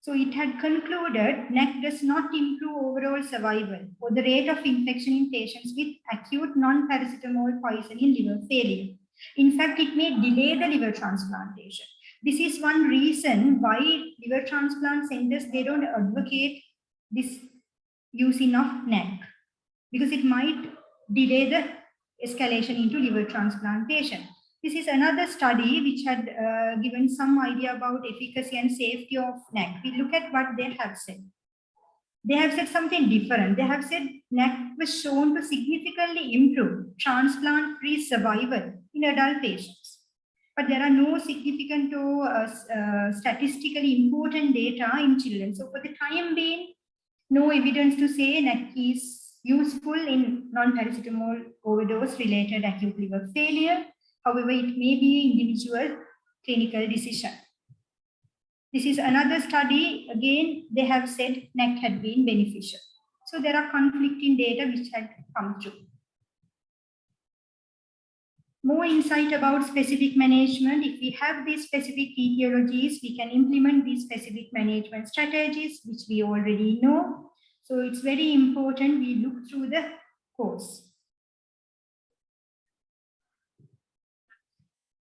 So it had concluded NAC does not improve overall survival or the rate of infection in patients with acute non-paracetamol poisoning liver failure. In fact, it may delay the liver transplantation. This is one reason why liver transplant centers, they don't advocate this using of NAC, because it might delay the escalation into liver transplantation. This is another study which had given some idea about efficacy and safety of NAC. We look at what they have said. they have said something different. They have said NAC was shown to significantly improve transplant-free survival in adult patients. But there are no significant or statistically important data in children. So for the time being, no evidence to say NAC is useful in non-paracetamol overdose-related acute liver failure. However, it may be individual clinical decision. This is another study. Again, they have said NAC had been beneficial. So there are conflicting data which had come through. More insight about specific management. If we have these specific etiologies, we can implement these specific management strategies, which we already know. So it's very important we look through the course.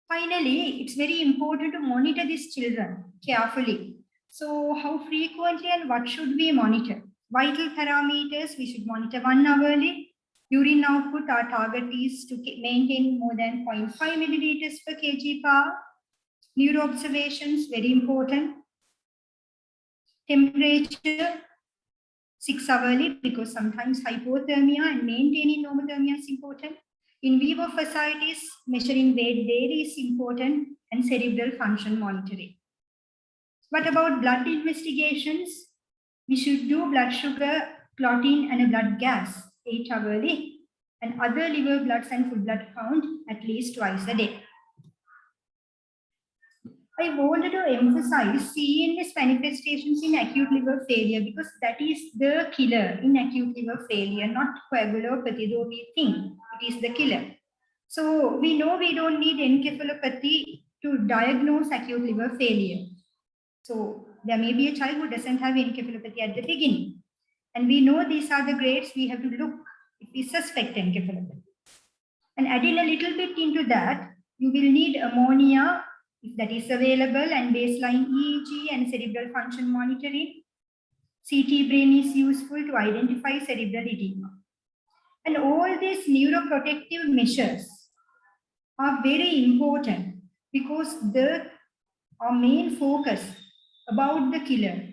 Finally, it's very important to monitor these children carefully. So how frequently and what should we monitor? Vital parameters, we should monitor 1 hourly. Urine output, our target is to maintain more than 0.5 milliliters per kg per hour. Neuro observations, very important. Temperature, 6 hourly, because sometimes hypothermia and maintaining normothermia is important. In vivo fasciitis, measuring weight daily is important, and cerebral function monitoring. What about blood investigations? We should do blood sugar, clotting, and a blood gas 8 hourly, and other liver bloods and full blood count at least twice a day. I wanted to emphasize CNS manifestations in acute liver failure because that is the killer in acute liver failure, not coagulopathy, though we think it is the killer. So we know we don't need encephalopathy to diagnose acute liver failure. So there may be a child who doesn't have encephalopathy at the beginning. And we know these are the grades we have to look if we suspect encephalopathy. And adding a little bit into that, you will need ammonia if that is available, and baseline EEG and cerebral function monitoring. CT brain is useful to identify cerebral edema. And all these neuroprotective measures are very important because our main focus about the killer,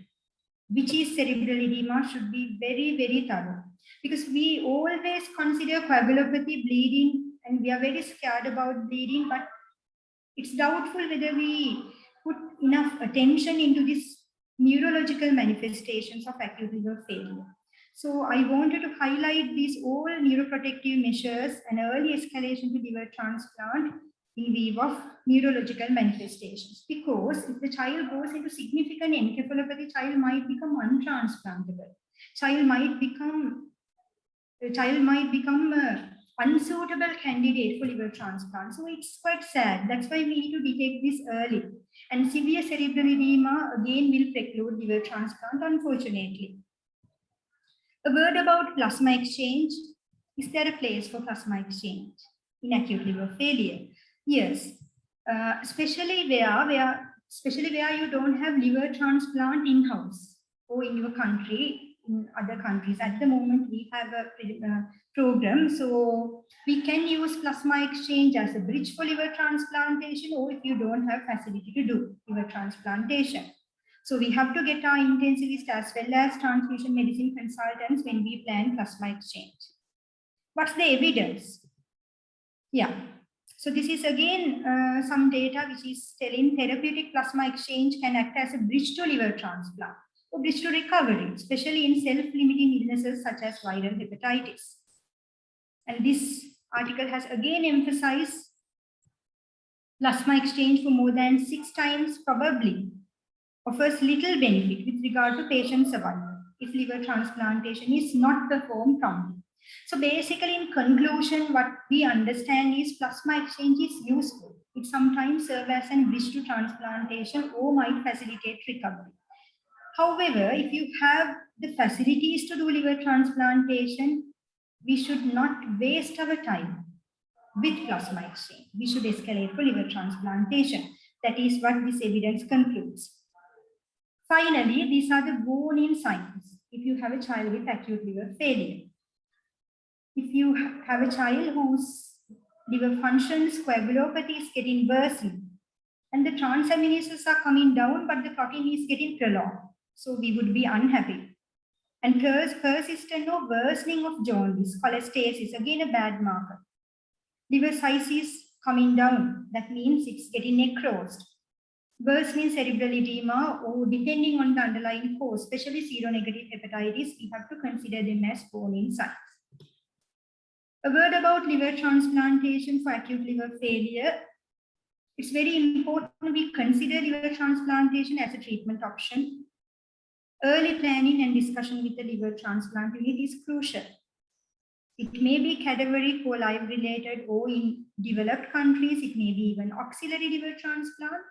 which is cerebral edema, should be very, very thorough. Because we always consider coagulopathy, bleeding, and we are very scared about bleeding, but it's doubtful whether we put enough attention into these neurological manifestations of acute liver failure. So I wanted to highlight these all neuroprotective measures and early escalation to liver transplant in view of neurological manifestations. Because if the child goes into significant encephalopathy, child might become untransplantable. Child might become unsuitable candidate for liver transplant. So it's quite sad. That's why we need to detect this early. And severe cerebral edema again will preclude liver transplant, unfortunately. A word about plasma exchange. Is there a place for plasma exchange in acute liver failure? Yes, especially where you don't have liver transplant in-house or in your country. In other countries, at the moment we have a program, so we can use plasma exchange as a bridge for liver transplantation, or if you don't have facility to do liver transplantation. So we have to get our intensivist as well as transfusion medicine consultants when we plan plasma exchange. What's the evidence? Yeah. So this is again some data which is telling therapeutic plasma exchange can act as a bridge to liver transplant or bridge to recovery, especially in self-limiting illnesses such as viral hepatitis. And this article has again emphasized plasma exchange for more than 6 times probably offers little benefit with regard to patient survival if liver transplantation is not performed promptly. So basically, in conclusion, what we understand is plasma exchange is useful. It sometimes serves as a bridge to transplantation or might facilitate recovery. However, if you have the facilities to do liver transplantation, we should not waste our time with plasma exchange. We should escalate for liver transplantation. That is what this evidence concludes. Finally, these are the warning signs if you have a child with acute liver failure. If you have a child whose liver functions, coagulopathy is getting worsened, and the transaminases are coming down, but the clotting is getting prolonged, so we would be unhappy. And persistent or worsening of jaundice, cholestasis, again a bad marker. Liver size is coming down, that means it's getting necrosed. Worsening cerebral edema, or depending on the underlying cause, especially seronegative hepatitis, we have to consider them as warning signs. A word about liver transplantation for acute liver failure. It's very important we consider liver transplantation as a treatment option. Early planning and discussion with the liver transplant unit is crucial. It may be cadaveric or live-related, or in developed countries, it may be even auxiliary liver transplant.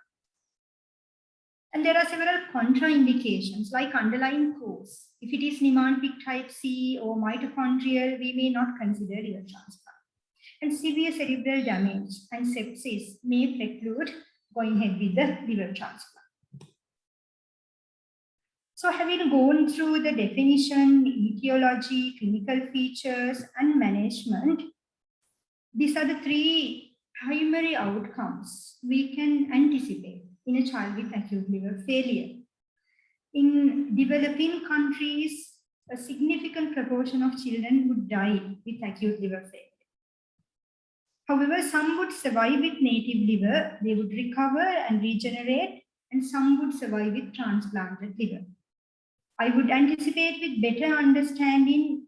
And there are several contraindications like underlying cause. If it is Niemann-Pick type C or mitochondrial, we may not consider liver transplant. And severe cerebral damage and sepsis may preclude going ahead with the liver transplant. So having gone through the definition, etiology, clinical features, and management, these are the three primary outcomes we can anticipate in a child with acute liver failure. In developing countries, a significant proportion of children would die with acute liver failure. However, some would survive with native liver, they would recover and regenerate, and some would survive with transplanted liver. I would anticipate with better understanding,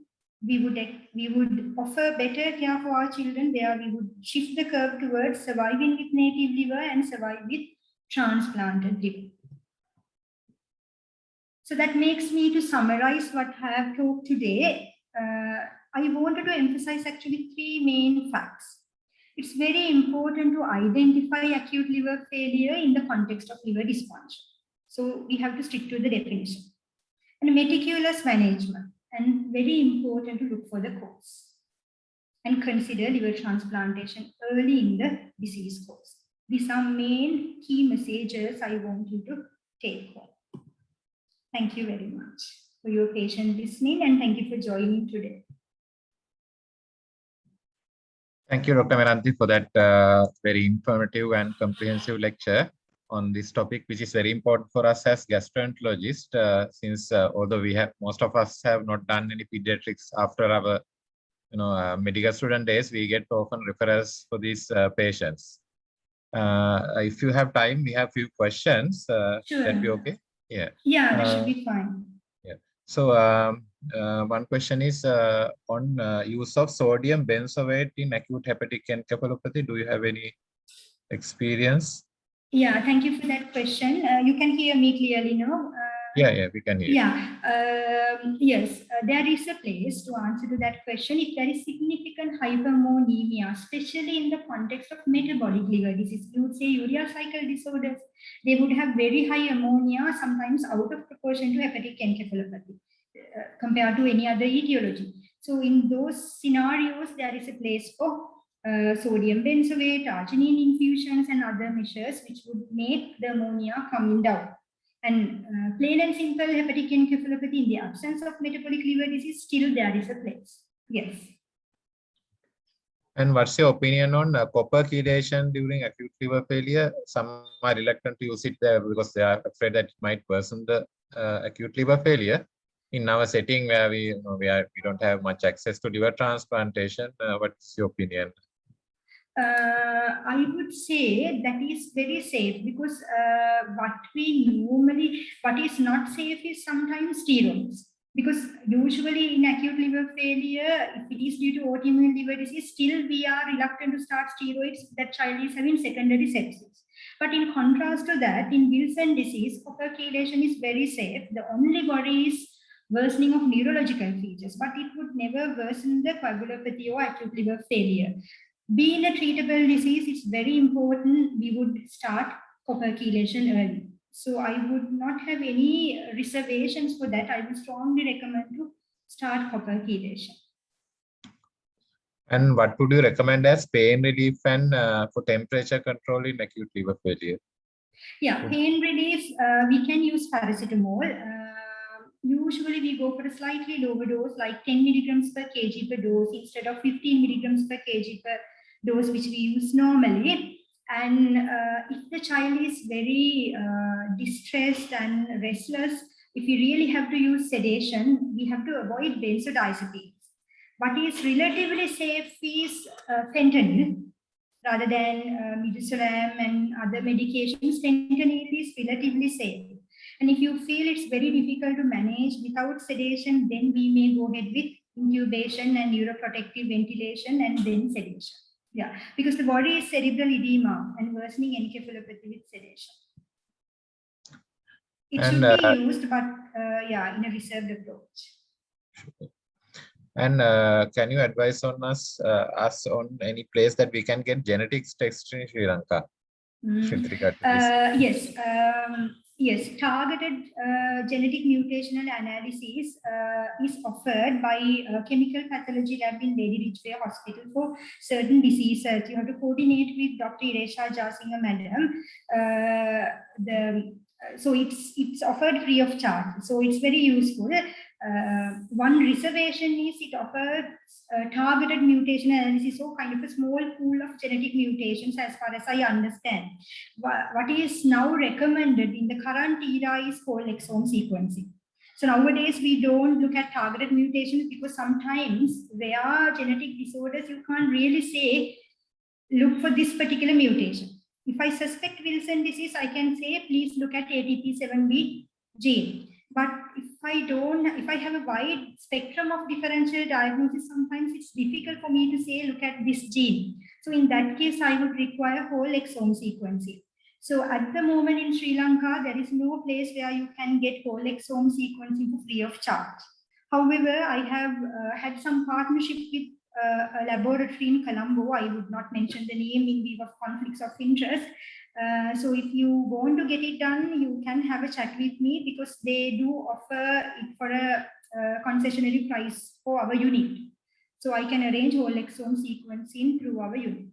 we would offer better care for our children, where we would shift the curve towards surviving with native liver and survive with transplanted liver. So that makes me to summarize what I have talked today. I wanted to emphasize actually three main facts. It's very important to identify acute liver failure in the context of liver dysfunction. So we have to stick to the definition. And meticulous management, and very important to look for the cause. And consider liver transplantation early in the disease course. These are main key messages I want you to take home. Thank you very much for your patient listening, and thank you for joining today. Thank you, Dr. Meranthi, for that very informative and comprehensive lecture on this topic, which is very important for us as gastroenterologists, since although most of us have not done any pediatrics after our medical student days, we get often referrals for these patients. If you have time, we have few questions. Sure. That be okay? Yeah. Yeah, that should be fine. Yeah. So one question is on use of sodium benzoate in acute hepatic encephalopathy. Do you have any experience? Yeah, thank you for that question. You can hear me clearly now. Yeah, we can hear. Yeah, yes, there is a place to answer to that question. If there is significant hypermonemia, especially in the context of metabolic liver disease, you would say urea cycle disorders, they would have very high ammonia, sometimes out of proportion to hepatic encephalopathy compared to any other etiology. So in those scenarios, there is a place for sodium benzoate, arginine infusions, and other measures which would make the ammonia coming down. And plain and simple hepatic encephalopathy, in the absence of metabolic liver disease, still there is a place. Yes. And what's your opinion on copper chelation during acute liver failure? Some are reluctant to use it there because they are afraid that it might worsen the acute liver failure. In our setting where we don't have much access to liver transplantation, what's your opinion? I would say that is very safe, because what is not safe is sometimes steroids. Because usually in acute liver failure, if it is due to autoimmune liver disease, still we are reluctant to start steroids. That child is having secondary sepsis. But in contrast to that, in Wilson disease, copper chelation is very safe. The only worry is worsening of neurological features, but it would never worsen the coagulopathy or acute liver failure. Being a treatable disease, it's very important we would start copper chelation early. So I would not have any reservations for that. I would strongly recommend to start copper chelation. And what would you recommend as pain relief and for temperature control in acute liver failure? Yeah, pain relief, we can use paracetamol. Usually we go for a slightly lower dose, like 10 milligrams per kg per dose instead of 15 milligrams per kg per dose, which we use normally. And if the child is very distressed and restless, if we really have to use sedation, we have to avoid benzodiazepines. What is relatively safe is fentanyl rather than midazolam and other medications. Fentanyl is relatively safe. And if you feel it's very difficult to manage without sedation, then we may go ahead with intubation and neuroprotective ventilation and then sedation. Yeah, because the body is cerebral edema and worsening encephalopathy with sedation. It should be used, but yeah, in a reserved approach. And can you advise on us on any place that we can get genetics tests in Sri Lanka? With regard to this? Yes, targeted genetic mutational analysis is offered by chemical pathology lab in Lady Ridgeway Hospital for certain diseases. You have to coordinate with Dr. Iresha Jasinger, madam. So it's offered free of charge. So it's very useful. One reservation is it offers targeted mutation analysis, so kind of a small pool of genetic mutations as far as I understand. What is now recommended in the current era is whole exome sequencing. So nowadays we don't look at targeted mutations because sometimes rare genetic disorders you can't really say, look for this particular mutation. If I suspect Wilson disease, I can say, please look at ATP7B gene. But if I have a wide spectrum of differential diagnosis, sometimes it's difficult for me to say, look at this gene. So in that case, I would require whole exome sequencing. So at the moment in Sri Lanka, there is no place where you can get whole exome sequencing for free of charge. However, I have had some partnership with a laboratory in Colombo. I would not mention the name in view of conflicts of interest. So if you want to get it done, you can have a chat with me because they do offer it for a concessionary price for our unit. So I can arrange whole exome sequencing through our unit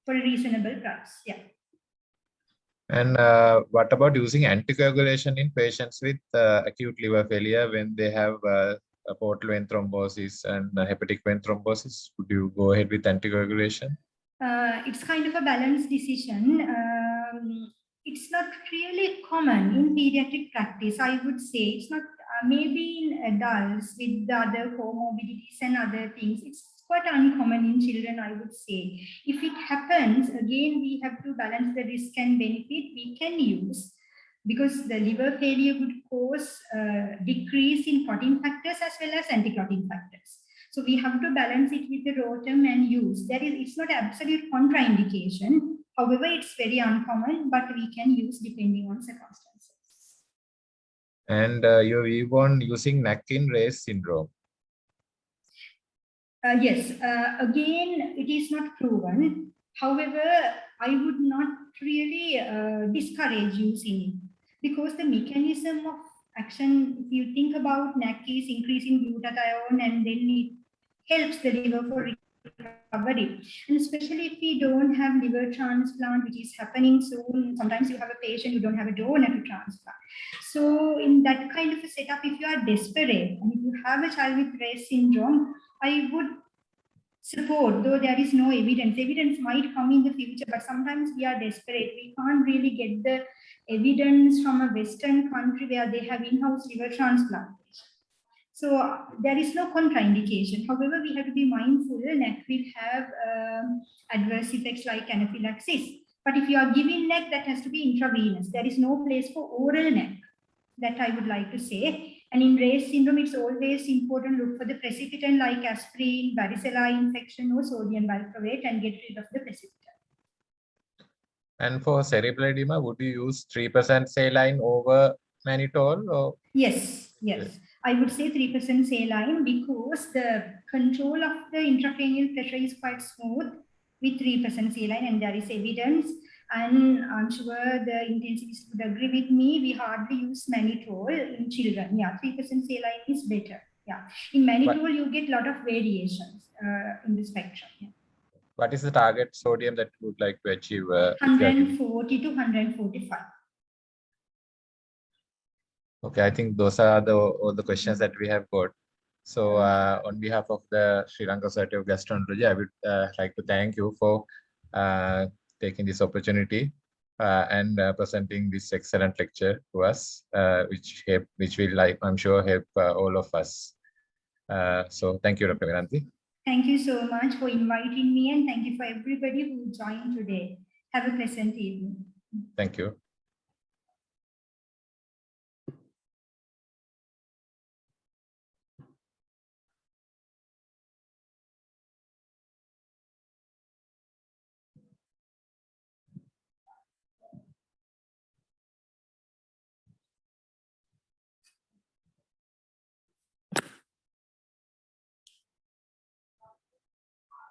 for a reasonable price. Yeah. And what about using anticoagulation in patients with acute liver failure when they have a portal vein thrombosis and hepatic vein thrombosis? Would you go ahead with anticoagulation? It's kind of a balanced decision. It's not really common in pediatric practice, I would say. It's not, maybe in adults with the other comorbidities and other things. It's quite uncommon in children, I would say. If it happens, again, we have to balance the risk and benefit. We can use, because the liver failure would cause decrease in clotting factors as well as anti-clotting factors. So we have to balance it with the ROTEM and use. It's not absolute contraindication. However, it's very uncommon, but we can use depending on circumstances. And you even using NAC in Ray's syndrome? Yes, again, it is not proven. However, I would not really discourage using it because the mechanism of action, if you think about NAC, is increasing glutathione and then it helps the liver for recovery. And especially if we don't have liver transplant, which is happening soon, sometimes you have a patient, you don't have a donor to transplant. So in that kind of a setup, if you are desperate and if you have a child with Ray's syndrome, I would support, though there is no evidence. Evidence might come in the future, but sometimes we are desperate. We can't really get the evidence from a Western country where they have in-house liver transplantation. So there is no contraindication. However, we have to be mindful NAC will have adverse effects like anaphylaxis. But if you are giving NAC, that has to be intravenous. There is no place for oral NAC, that I would like to say. And in Ray's syndrome, it's always important to look for the precipitant like aspirin, varicella infection, or sodium valproate and get rid of the precipitant. And for cerebral edema, would you use 3% saline over mannitol? Or? Yes, yes. I would say 3% saline because the control of the intracranial pressure is quite smooth with 3% saline, and there is evidence. And I'm sure the intensivists would agree with me. We hardly use mannitol in children. Yeah, 3% saline is better. Yeah, in mannitol you get a lot of variations in the spectrum. Yeah. What is the target sodium that you would like to achieve? 140 to 145. Okay, I think those are all the questions that we have got. So on behalf of the Sri Lanka Society of Gastroenterology, I would like to thank you for taking this opportunity and presenting this excellent lecture to us, which will, I'm sure, help all of us. So thank you, Dr. Meranthi. Thank you so much for inviting me, and thank you for everybody who joined today. Have a pleasant evening. Thank you.